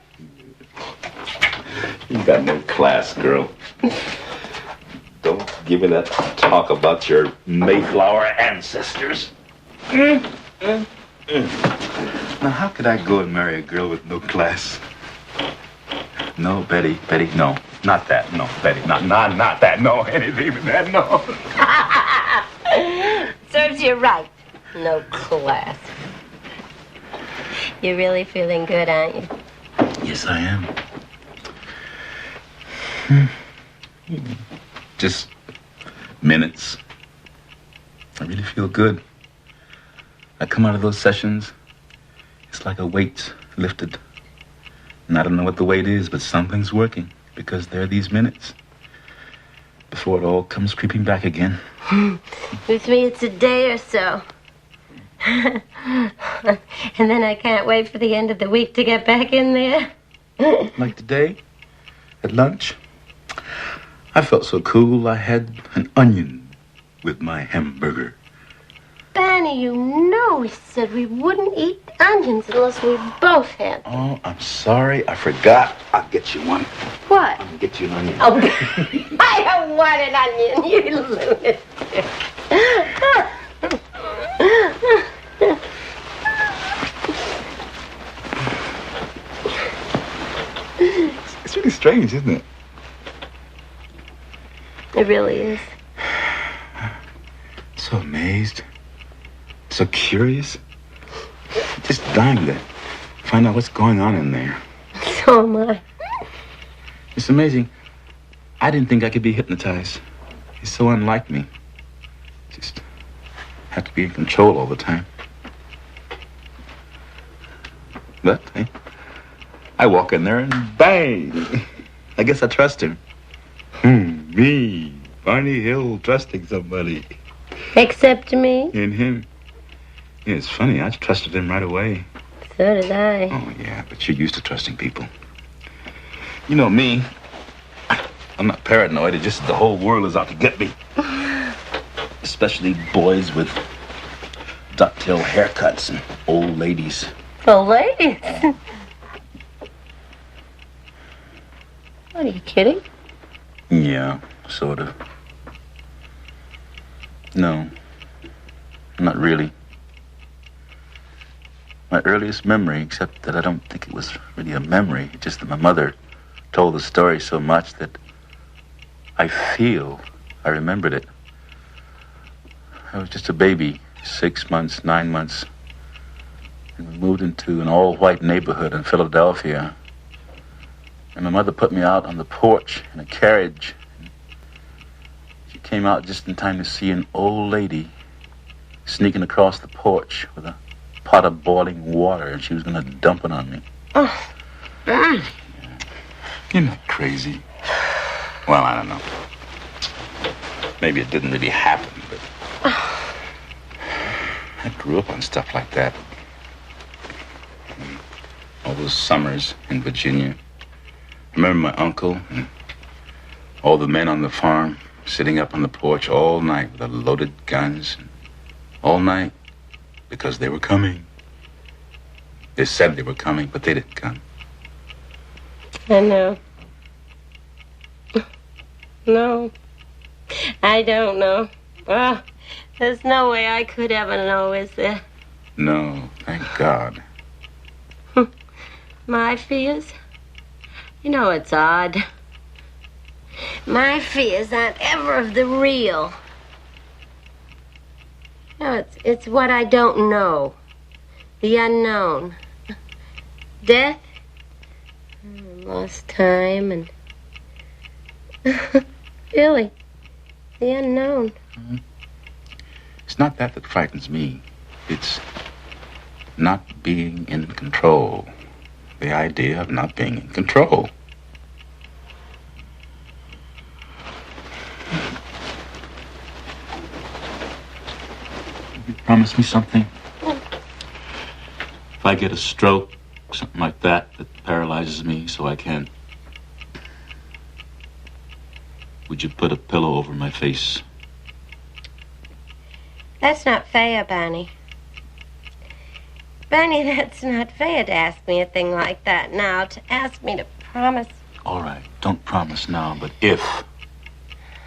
You got no class, girl. Don't give me that talk about your Mayflower ancestors. Now, how could I go and marry a girl with no class? No, Betty, no. Not that, no, Betty, not that, no, anything but that, no. Serves you right. No class. You're really feeling good, aren't you? Yes, I am. Just minutes. I really feel good. I come out of those sessions, it's like a weight lifted. And I don't know what the weight is, but something's working, because there are these minutes before it all comes creeping back again. With me, it's a day or so. And then I can't wait for the end of the week to get back in there. Like today, at lunch, I felt so cool I had an onion with my hamburger. Barney, you know we said we wouldn't eat onions unless we both had them. Oh, I'm sorry. I forgot. I'll get you one. What? I'll get you an onion. Oh, I don't want an onion, you lunatic. It's really strange, isn't it? It really is. So amazed. So curious. Just dying to find out what's going on in there. So am I. It's amazing. I didn't think I could be hypnotized. It's so unlike me. Just have to be in control all the time. But I walk in there and bang! I guess I trust him. Me, Barney Hill, trusting somebody. Except me? In him. Yeah, it's funny. I trusted him right away. So did I. Oh, yeah, but you're used to trusting people. You know me. I'm not paranoid. It's just the whole world is out to get me. Especially boys with ducktail haircuts and old ladies. Old ladies? What, are you kidding? Yeah, sort of. No, not really. My earliest memory, except that I don't think it was really a memory, just that my mother told the story so much that I feel I remembered it. I was just a baby, 6 months, 9 months, and we moved into an all-white neighborhood in Philadelphia. And my mother put me out on the porch in a carriage. She came out just in time to see an old lady sneaking across the porch with a pot of boiling water, and she was going to dump it on me. Oh, Barney. You're not crazy. Well, I don't know. Maybe it didn't really happen, but I grew up on stuff like that. All those summers in Virginia. I remember my uncle and all the men on the farm sitting up on the porch all night with their loaded guns. All night because they were coming. They said they were coming, but they didn't come. I know. No. I don't know. Well, there's no way I could ever know, is there? No, thank God. My fears? You know, it's odd. My fears aren't ever of the real. No, it's what I don't know. The unknown. Death. Lost time and... Really. The unknown. It's not that frightens me. It's not being in control. The idea of not being in control. You promise me something? If I get a stroke, something like that paralyzes me so I can't, would you put a pillow over my face? That's not fair, Barney. Barney, that's not fair to ask me a thing like that now, to ask me to promise. All right, don't promise now, but if,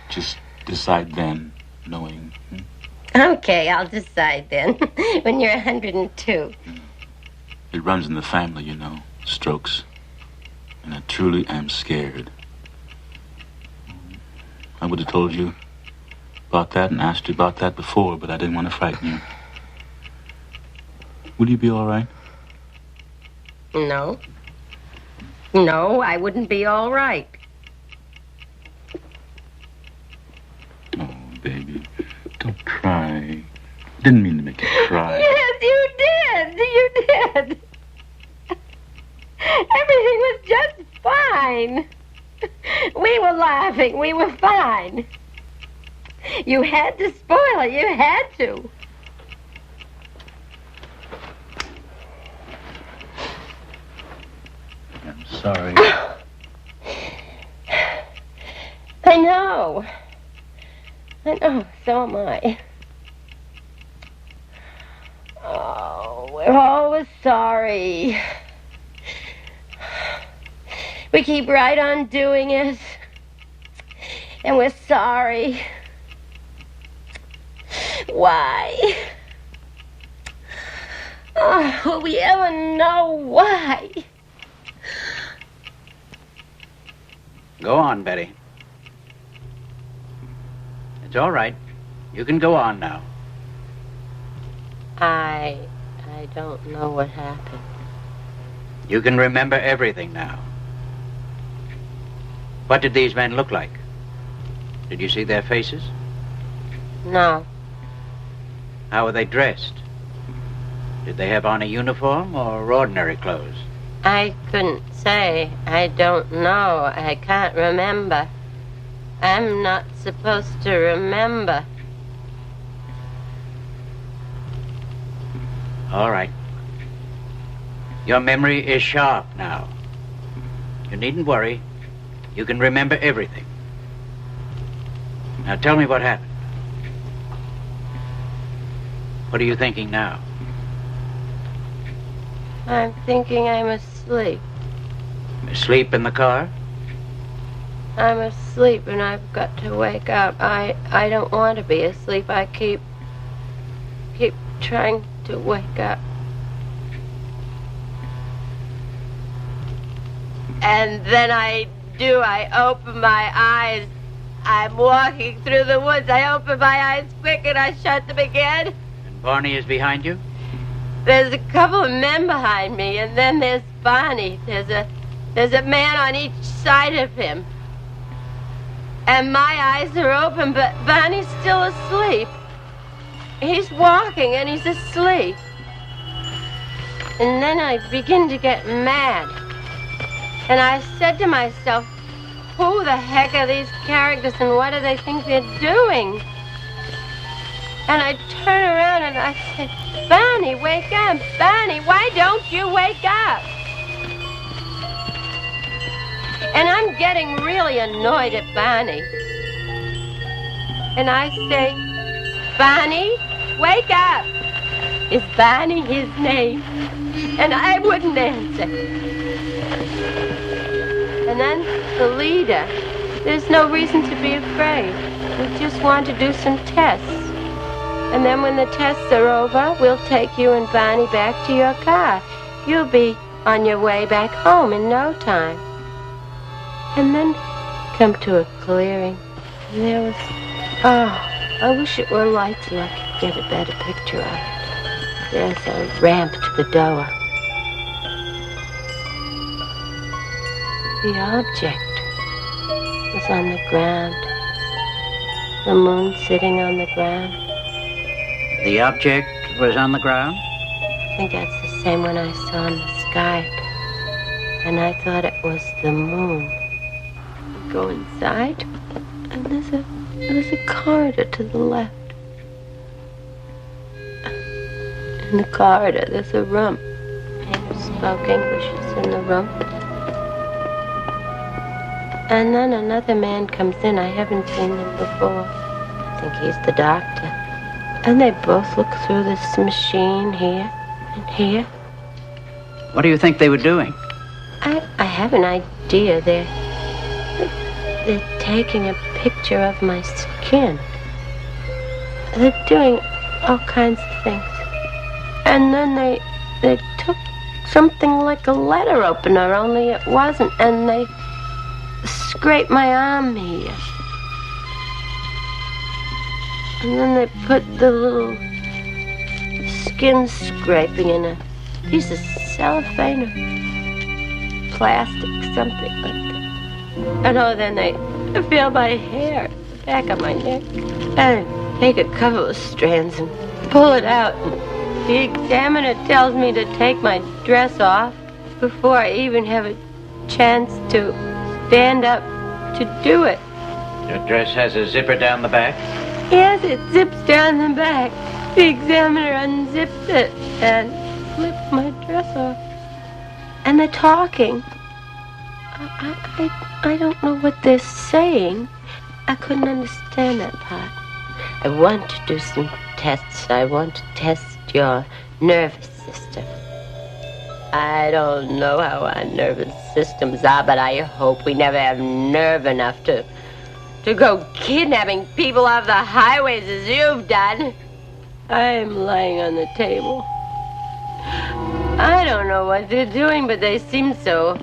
just decide then, knowing. Okay, I'll decide then, when you're 102. It runs in the family, you know, strokes. And I truly am scared. I would have told you about that and asked you about that before, but I didn't want to frighten you. Would you be all right? No. No, I wouldn't be all right. Oh, baby, don't cry. Didn't mean to make you cry. Yes, you did. You did. fine. We were laughing. We were fine. You had to spoil it. You had to. I'm sorry. I know. So am I. Oh, we're always sorry. We keep right on doing it. And we're sorry. Why? Oh, will we ever know why? Go on, Betty. It's all right. You can go on now. I don't know what happened. You can remember everything now. What did these men look like? Did you see their faces? No. How were they dressed? Did they have on a uniform or ordinary clothes? I couldn't say. I don't know. I can't remember. I'm not supposed to remember. All right. Your memory is sharp now. You needn't worry. You can remember everything. Now tell me what happened. What are you thinking now? I'm thinking I'm asleep. Asleep in the car? I'm asleep and I've got to wake up. I don't want to be asleep. I keep trying to wake up. And then I open my eyes. I'm walking through the woods. I open my eyes quick and I shut them again. And Barney is behind you? There's a couple of men behind me, and then there's Barney. There's a man on each side of him. And my eyes are open, but Barney's still asleep. He's walking and he's asleep. And then I begin to get mad. And I said to myself, who the heck are these characters and what do they think they're doing? And I turn around and I say, Barney, wake up. Barney, why don't you wake up? And I'm getting really annoyed at Barney. And I say, Barney, wake up. Is Barney his name? And I wouldn't answer. And then the leader, there's no reason to be afraid. We just want to do some tests. And then when the tests are over, we'll take you and Barney back to your car. You'll be on your way back home in no time. And then come to a clearing. And there was, I wish it were light so I could get a better picture of it. There's a ramp to the door. The object was on the ground. The moon sitting on the ground. The object was on the ground? I think that's the same one I saw in the sky. And I thought it was the moon. We go inside, and there's a corridor to the left. In the corridor, there's a room. Man who spoke English is in the room. And then another man comes in. I haven't seen him before. I think he's the doctor. And they both look through this machine here and here. What do you think they were doing? I have an idea. They're taking a picture of my skin. They're doing all kinds of things. And then they took something like a letter opener, only it wasn't, and they scraped my arm here. And then they put the little skin scraping in a piece of cellophane or plastic, something like that. And then they feel my hair, the back of my neck, and take a couple of strands and pull it out. And the examiner tells me to take my dress off before I even have a chance to stand up to do it. Your dress has a zipper down the back? Yes, it zips down the back. The examiner unzipped it and flipped my dress off. And they're talking. I don't know what they're saying. I couldn't understand that part. I want to do some tests. I want to test your nervous system. I don't know how our nervous systems are, but I hope we never have nerve enough to go kidnapping people off the highways as you've done. I'm lying on the table. I don't know what they're doing, but they seem so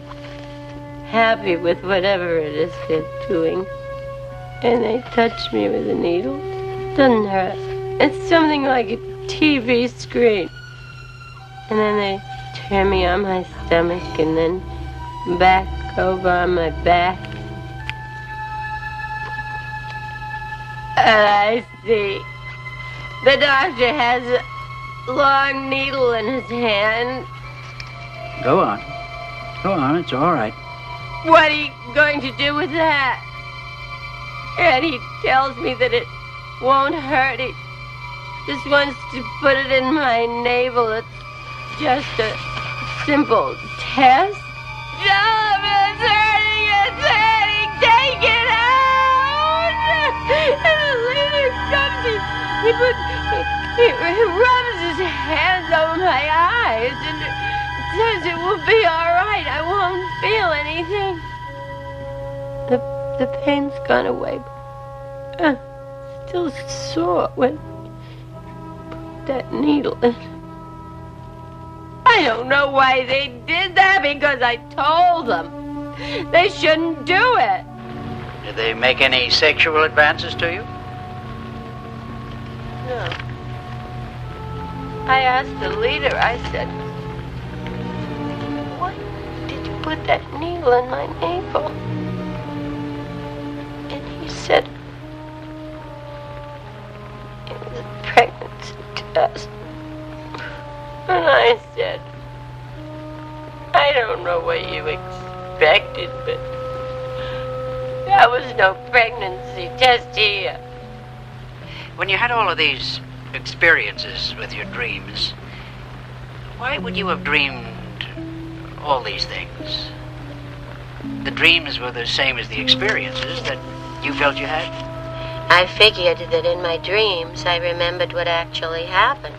happy with whatever it is they're doing. And they touch me with a needle. It doesn't hurt. It's something like a TV screen. And then they turn me on my stomach and then back over on my back. And I see the doctor has a long needle in his hand. Go on. Go on, it's all right. What are you going to do with that? And he tells me that it won't hurt. He just wants to put it in my navel. It's just a simple test. Stop, it's hurting, take it out! And the leader comes, he rubs his hands over my eyes and says it will be all right. I won't feel anything. The pain's gone away, but still sore when put that needle in. I don't know why they did that, because I told them they shouldn't do it. Did they make any sexual advances to you? No. I asked the leader, I said, why did you put that needle in my navel? And he said, it was a pregnancy test. And I said, I don't know what you expected, but there was no pregnancy test here. When you had all of these experiences with your dreams, why would you have dreamed all these things? The dreams were the same as the experiences that you felt you had? I figured that in my dreams I remembered what actually happened.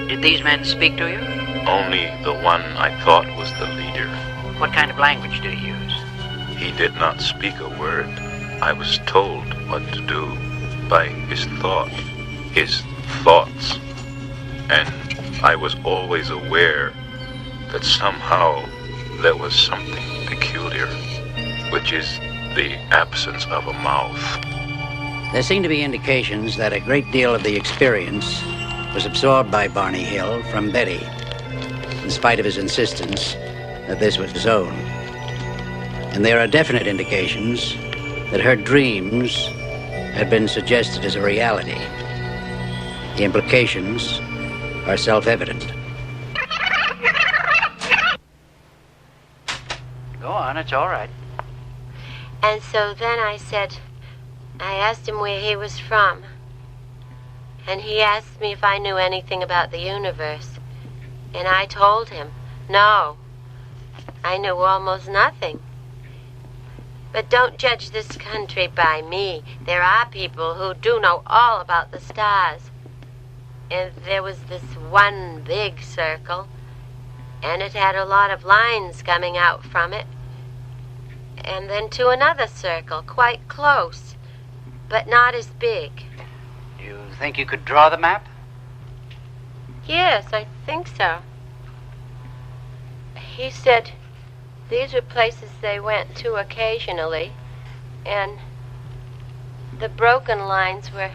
Did these men speak to you? Only the one I thought was the leader. What kind of language did he use? He did not speak a word. I was told what to do by his thoughts. And I was always aware that somehow there was something peculiar, which is the absence of a mouth. There seem to be indications that a great deal of the experience was absorbed by Barney Hill from Betty, in spite of his insistence that this was his own. And there are definite indications that her dreams had been suggested as a reality. The implications are self-evident. Go on, it's all right. And so then I asked him where he was from. And he asked me if I knew anything about the universe. And I told him, no, I knew almost nothing. But don't judge this country by me. There are people who do know all about the stars. And there was this one big circle, and it had a lot of lines coming out from it. And then to another circle, quite close, but not as big. You think you could draw the map? Yes, I think so. He said these were places they went to occasionally, and the broken lines were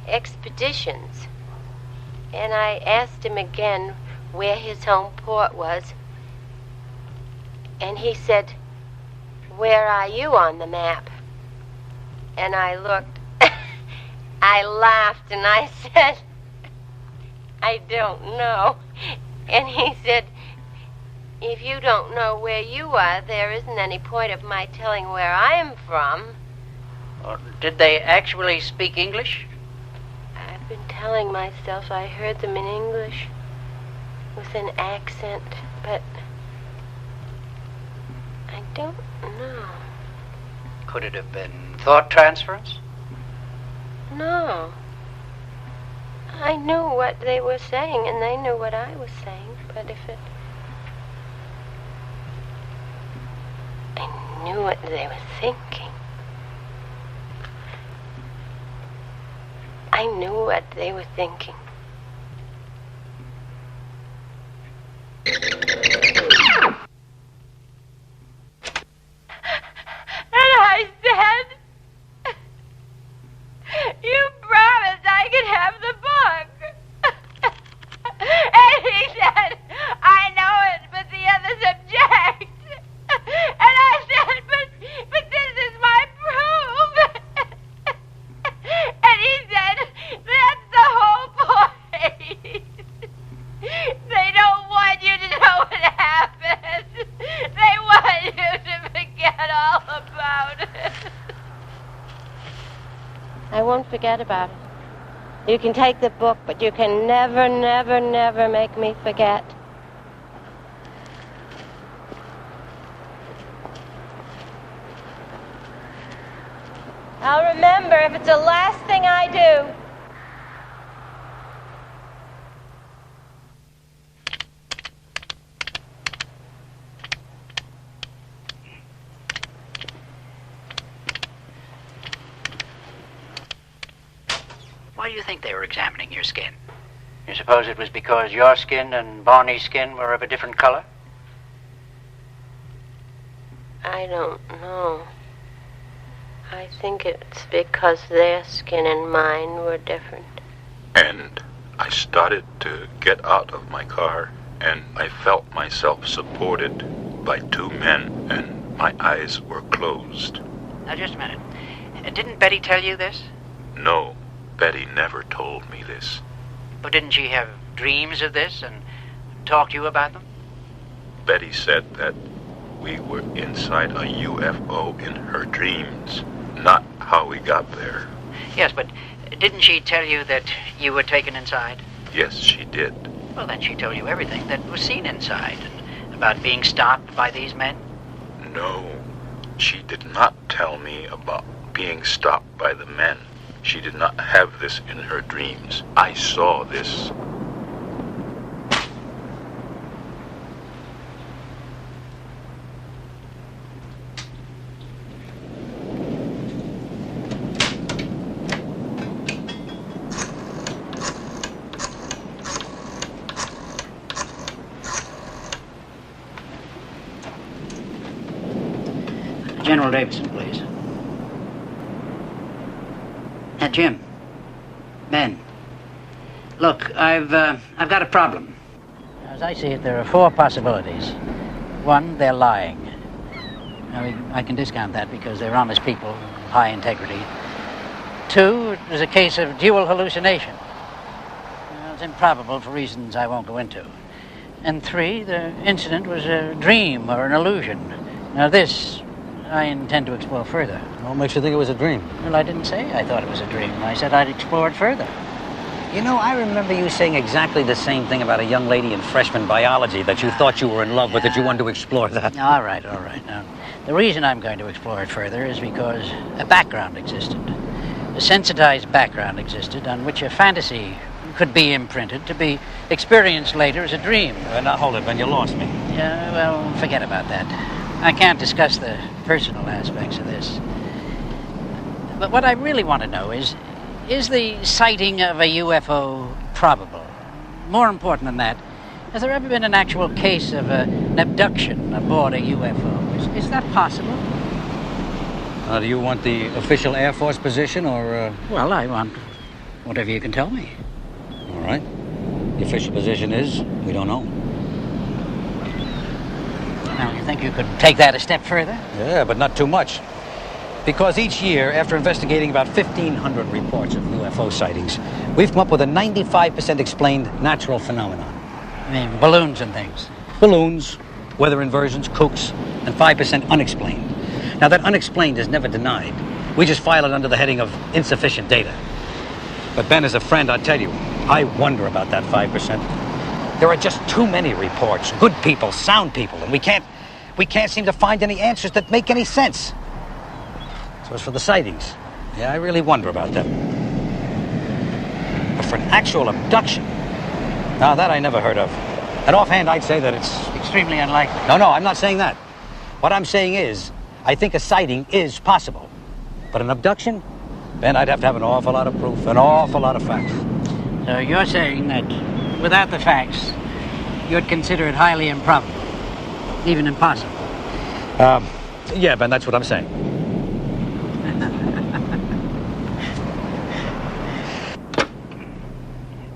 expeditions. And I asked him again where his home port was, and he said, where are you on the map? And I looked. I laughed and I said, I don't know. And he said, if you don't know where you are, there isn't any point of my telling where I am from. Well, did they actually speak English? I've been telling myself I heard them in English with an accent, but I don't know. Could it have been thought transference? No. I knew what they were saying, and they knew what I was saying, but if it... I knew what they were thinking. I knew what they were thinking. And I said, you promised I could have the book. And he said, I know it, but the others object. And I said, but this is my proof. And he said, that's the whole point. They don't want you to know what happened. They want you to forget all about it. I won't forget about it. You can take the book, but you can never, never, never make me forget. I'll remember if it's the last thing I do. Why do you think they were examining your skin? You suppose it was because your skin and Barney's skin were of a different color? I don't know. I think it's because their skin and mine were different. And I started to get out of my car, and I felt myself supported by two men, and my eyes were closed. Now, just a minute. Didn't Betty tell you this? No, Betty never told me this. But didn't she have dreams of this and talk to you about them? Betty said that we were inside a UFO in her dreams, not how we got there. Yes, but didn't she tell you that you were taken inside? Yes, she did. Well, then she told you everything that was seen inside, and about being stopped by these men? No, she did not tell me about being stopped by the men. She did not have this in her dreams. I saw this. General Davidson, please. Jim. Ben. Look, I've got a problem. As I see it, there are four possibilities. One, they're lying. I can discount that because they're honest people, high integrity. Two, there's a case of dual hallucination. It's improbable for reasons I won't go into. And three, the incident was a dream or an illusion. Now this, I intend to explore further. What makes you think it was a dream? Well, I didn't say I thought it was a dream. I said I'd explore it further. You know, I remember you saying exactly the same thing about a young lady in freshman biology, that you thought you were in love with, that you wanted to explore that. All right. Now, the reason I'm going to explore it further is because a background existed. A sensitized background existed on which a fantasy could be imprinted to be experienced later as a dream. Now, hold it, Ben, you lost me. Yeah, well, forget about that. I can't discuss the personal aspects of this. But what I really want to know is the sighting of a UFO probable? More important than that, has there ever been an actual case of an abduction aboard a UFO? Is that possible? Do you want the official Air Force position, or... Well, I want whatever you can tell me. All right. The official position is, we don't know. Now, you think you could take that a step further? Yeah, but not too much. Because each year, after investigating about 1,500 reports of UFO sightings, We've come up with a 95% explained natural phenomenon. I mean, balloons and things. Balloons, weather inversions, kooks, and 5% unexplained. Now, that unexplained is never denied. We just file it under the heading of insufficient data. But Ben, as a friend, I'll tell you, I wonder about that 5%. There are just too many reports, good people, sound people, and we can't seem to find any answers that make any sense. So as for the sightings, yeah, I really wonder about them. But for an actual abduction, now that I never heard of. And offhand, I'd say that it's Extremely unlikely. No, I'm not saying that. What I'm saying is, I think a sighting is possible. But an abduction? Ben, I'd have to have an awful lot of proof, an awful lot of facts. So you're saying that without the facts, you'd consider it highly improbable, even impossible? Yeah, Ben, that's what I'm saying.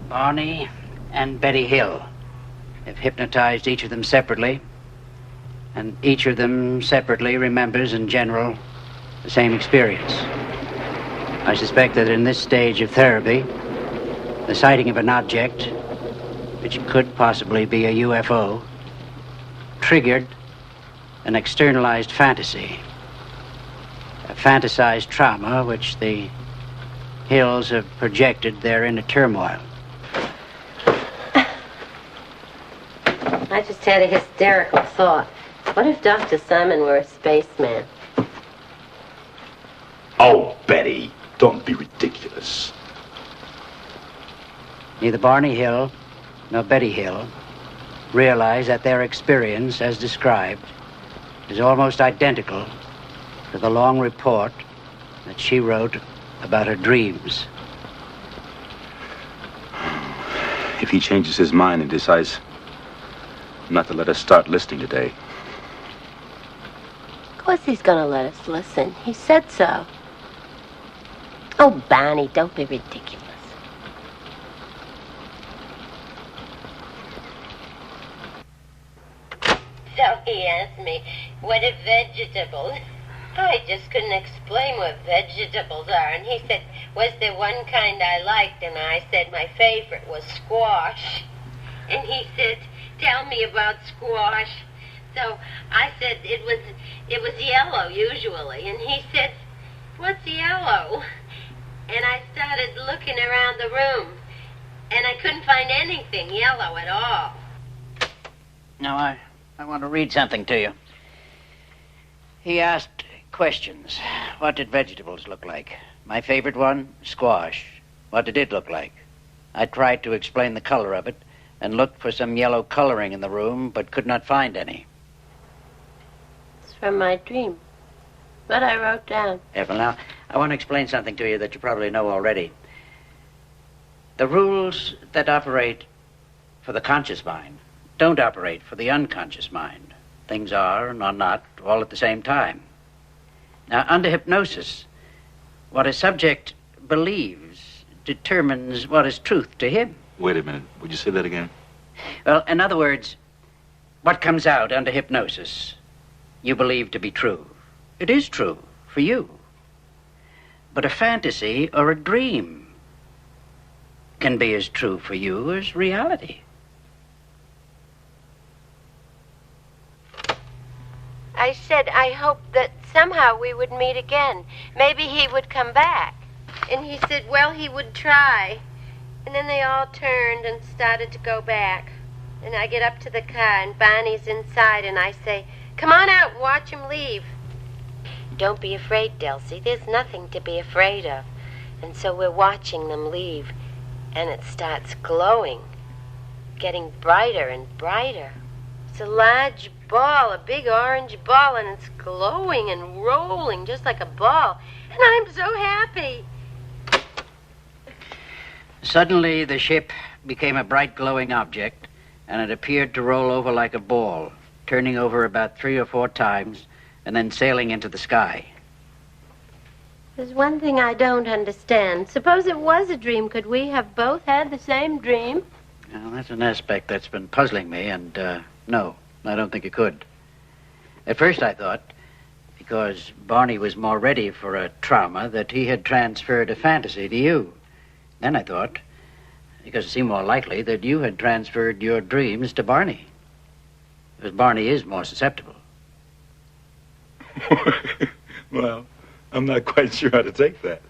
Barney and Betty Hill have hypnotized each of them separately, and each of them separately remembers in general the same experience. I suspect that in this stage of therapy, the sighting of an object, which could possibly be a UFO, triggered an externalized fantasy, a fantasized trauma which the Hills have projected their inner turmoil. I just had a hysterical thought. What if Dr. Simon were a spaceman? Oh, Betty, don't be ridiculous. Neither Barney Hill nor Betty Hill realize that their experience, as described, is almost identical to the long report that she wrote about her dreams. If he changes his mind and decides not to let us start listening today. Of course he's gonna let us listen. He said so. Oh, Barney, don't be ridiculous. So he asked me, what are vegetables? I just couldn't explain what vegetables are. And he said, was there one kind I liked? And I said my favorite was squash. And he said, tell me about squash. So I said it was yellow usually. And he said, what's yellow? And I started looking around the room. And I couldn't find anything yellow at all. Now, I want to read something to you. He asked questions. What did vegetables look like? My favorite one, squash. What did it look like? I tried to explain the color of it and looked for some yellow coloring in the room, but could not find any. It's from my dream. What I wrote down. Yeah, well, now, I want to explain something to you that you probably know already. The rules that operate for the conscious mind don't operate for the unconscious mind. Things are and are not all at the same time. Now, under hypnosis, what a subject believes determines what is truth to him. Wait a minute. Would you say that again? Well, in other words, what comes out under hypnosis, you believe to be true. It is true for you. But a fantasy or a dream can be as true for you as reality. I said I hoped that somehow we would meet again. Maybe he would come back. And he said, well, he would try. And then they all turned and started to go back. And I get up to the car, and Barney's inside, and I say, come on out and watch him leave. Don't be afraid, Delcy. There's nothing to be afraid of. And so we're watching them leave, and it starts glowing, getting brighter and brighter. It's a large ball, a big orange ball, and it's glowing and rolling just like a ball. And I'm so happy. Suddenly, the ship became a bright glowing object, and it appeared to roll over like a ball, turning over about 3 or 4 times, and then sailing into the sky. There's one thing I don't understand. Suppose it was a dream. Could we have both had the same dream? Well, that's an aspect that's been puzzling me, and no, I don't think it could. At first I thought, because Barney was more ready for a trauma, that he had transferred a fantasy to you. Then I thought because it seemed more likely that you had transferred your dreams to Barney. Because Barney is more susceptible. Well, I'm not quite sure how to take that.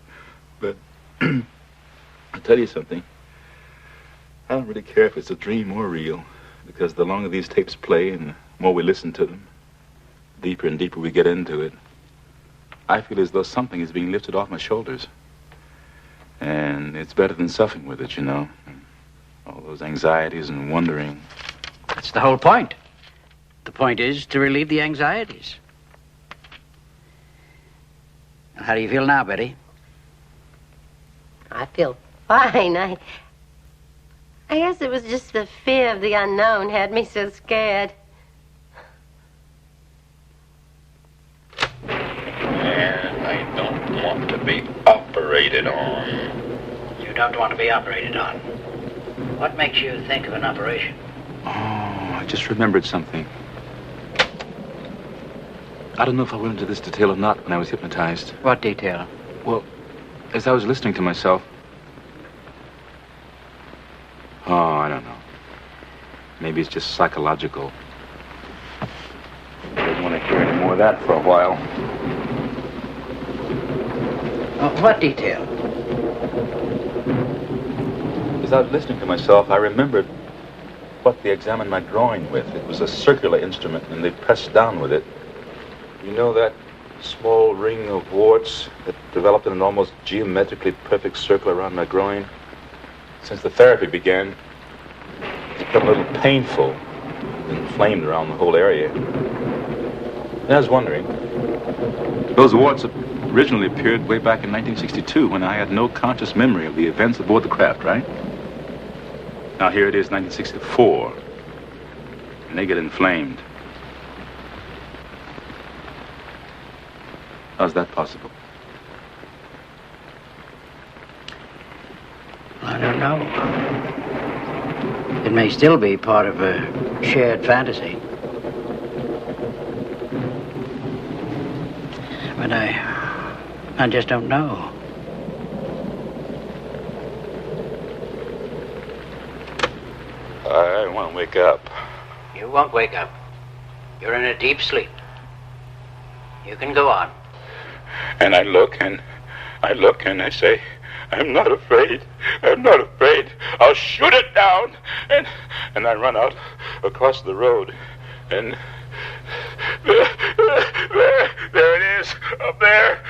But I'll tell you something. I don't really care if it's a dream or real, because the longer these tapes play and the more we listen to them, deeper and deeper we get into it, I feel as though something is being lifted off my shoulders. And it's better than suffering with it, you know. All those anxieties and wondering. That's the whole point. The point is to relieve the anxieties. How do you feel now, Betty? I feel fine. I guess it was just the fear of the unknown had me so scared. And I don't want to be operated on. You don't want to be operated on. What makes you think of an operation? Oh, I just remembered something. I don't know if I went into this detail or not when I was hypnotized. What detail? Well, as I was listening to myself... Oh, I don't know. Maybe it's just psychological. I don't want to hear any more of that for a while. What detail? As I was listening to myself, I remembered what they examined my drawing with. It was a circular instrument, and they pressed down with it. You know that small ring of warts that developed in an almost geometrically perfect circle around my groin? Since the therapy began, it's become a little painful and inflamed around the whole area. And I was wondering, those warts originally appeared way back in 1962 when I had no conscious memory of the events aboard the craft, right? Now here it is, 1964, and they get inflamed. How's that possible? I don't know. It may still be part of a shared fantasy. But I just don't know. I want to wake up. You won't wake up. You're in a deep sleep. You can go on. And I look and I say, I'm not afraid. I'm not afraid. I'll shoot it down. And I run out across the road. And there it is, up there.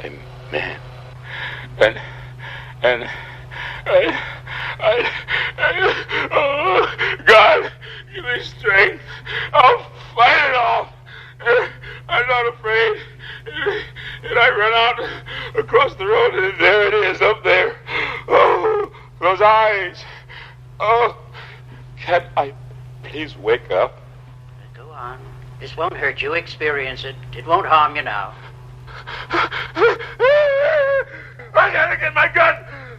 And man. And oh, God, give me strength. I'll fight it off. I'm not afraid. And I run out across the road, and there it is, up there. Oh, those eyes. Oh, can't I please wake up? Go on. This won't hurt you. Experience it. It won't harm you now. I gotta get my gun.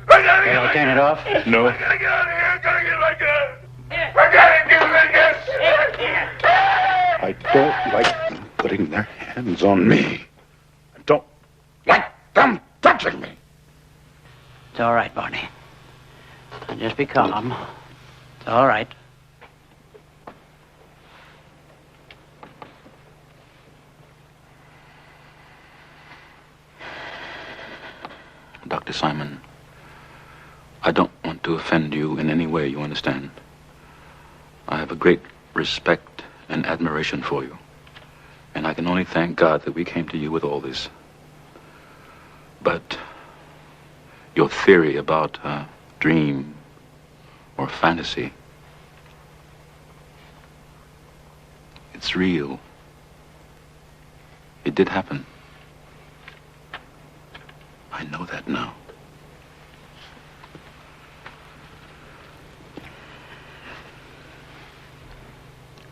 I gotta get my Turn it off? No. I gotta get out of here. I gotta get my gun. I gotta get my gun. I don't like them putting their hands on me. I don't like them touching me. It's all right, Barney. Just be calm. It's all right. Dr. Simon, I don't want to offend you in any way, you understand? I have a great respect and admiration for you. And I can only thank God that we came to you with all this. But your theory about dream or fantasy, it's real. It did happen. I know that now.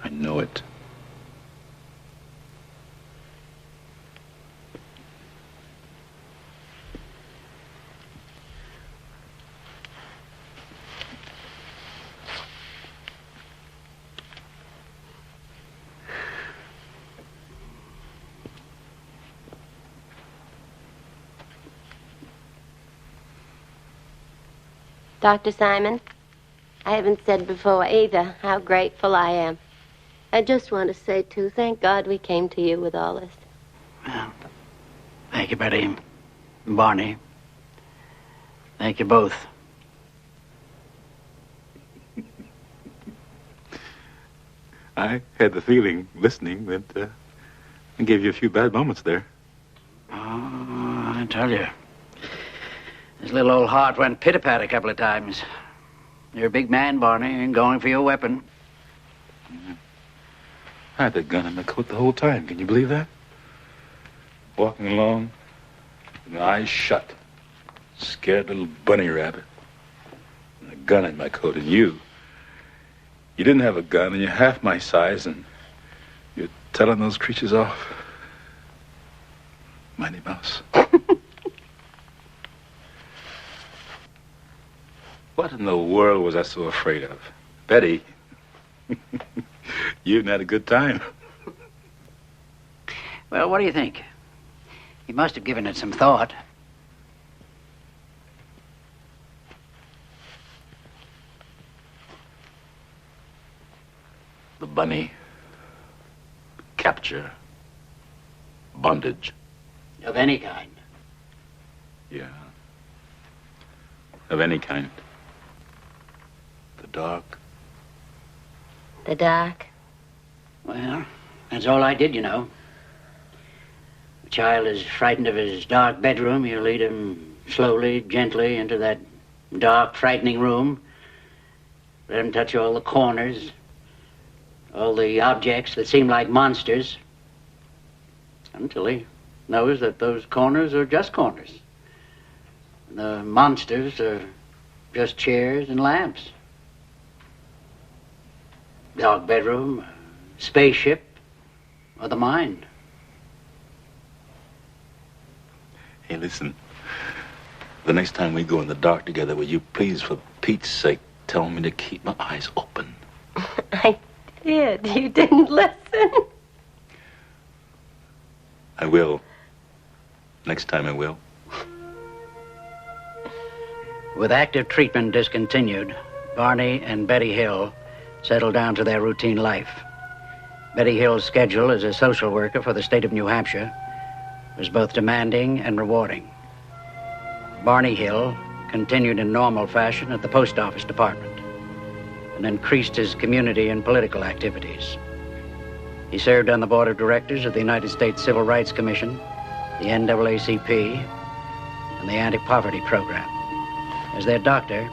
I know it. Dr. Simon, I haven't said before either how grateful I am. I just want to say, too, thank God we came to you with all this. Well, thank you, Betty. Barney. Thank you both. I had the feeling, listening, that I gave you a few bad moments there. Oh, I tell you. His little old heart went pit-a-pat a couple of times. You're a big man, Barney, and going for your weapon. Yeah. I had that gun in my coat the whole time. Can you believe that? Walking along, with my eyes shut. Scared little bunny rabbit. And a gun in my coat. And you didn't have a gun, and you're half my size, and you're telling those creatures off. Mighty Mouse. What in the world was I so afraid of? Betty, you had a good time. Well, what do you think? You must have given it some thought. The bunny. Capture. Bondage. Of any kind. Yeah. Of any kind. The dark. The dark? Well, that's all I did, you know. A child is frightened of his dark bedroom. You lead him slowly, gently into that dark, frightening room. Let him touch all the corners, all the objects that seem like monsters, until he knows that those corners are just corners. The monsters are just chairs and lamps. Dark bedroom, spaceship, or the mind. Hey, listen. The next time we go in the dark together, will you please, for Pete's sake, tell me to keep my eyes open? I did. You didn't listen. I will. Next time I will. With active treatment discontinued, Barney and Betty Hill settled down to their routine life. Betty Hill's schedule as a social worker for the state of New Hampshire was both demanding and rewarding. Barney Hill continued in normal fashion at the post office department and increased his community and political activities. He served on the board of directors of the United States Civil Rights Commission, the NAACP, and the Anti-Poverty Program. As their doctor,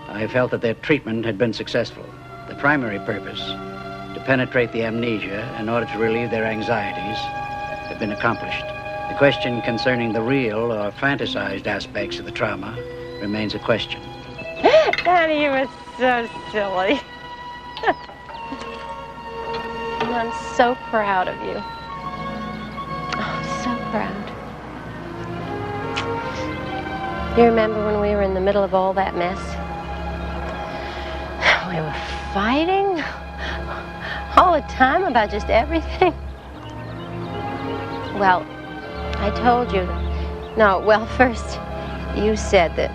I felt that their treatment had been successful. The primary purpose, to penetrate the amnesia in order to relieve their anxieties, had been accomplished. The question concerning the real or fantasized aspects of the trauma remains a question. Daddy, you were so silly. And I'm so proud of you. Oh, so proud. You remember when we were in the middle of all that mess? We were fighting all the time about just everything. Well, I told you that. No, well, first you said that.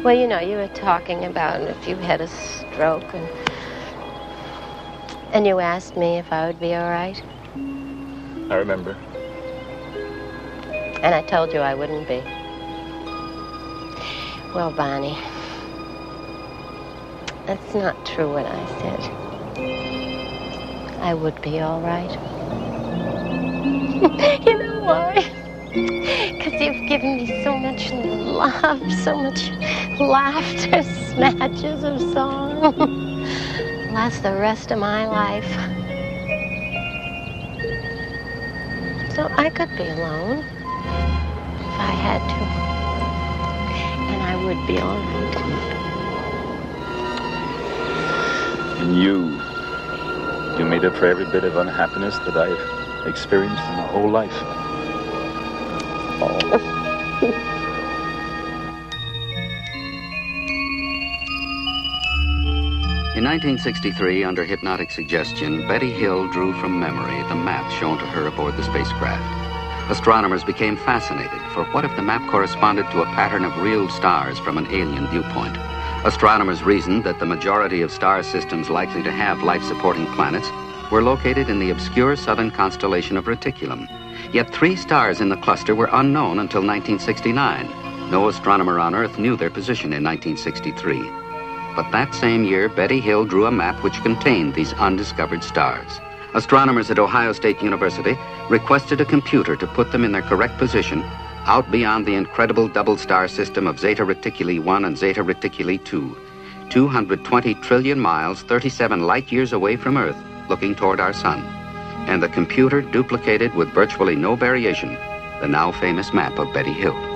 Well, you know, you were talking about if you had a stroke, and you asked me if I would be all right. I remember. And I told you I wouldn't be. Well, Barney, that's not true what I said. I would be all right. You know why? Because you've given me so much love, so much laughter, snatches of song. That's the rest of my life. So I could be alone if I had to. And I would be all right. And you made up for every bit of unhappiness that I've experienced in my whole life. Oh. In 1963, under hypnotic suggestion, Betty Hill drew from memory the map shown to her aboard the spacecraft. Astronomers became fascinated, for what if the map corresponded to a pattern of real stars from an alien viewpoint? Astronomers reasoned that the majority of star systems likely to have life-supporting planets were located in the obscure southern constellation of Reticulum. Yet 3 stars in the cluster were unknown until 1969. No astronomer on Earth knew their position in 1963. But that same year, Betty Hill drew a map which contained these undiscovered stars. Astronomers at Ohio State University requested a computer to put them in their correct position out beyond the incredible double star system of Zeta Reticuli 1 and Zeta Reticuli 2, 220 trillion miles, 37 light years away from Earth, looking toward our sun. And the computer duplicated with virtually no variation the now famous map of Betty Hill.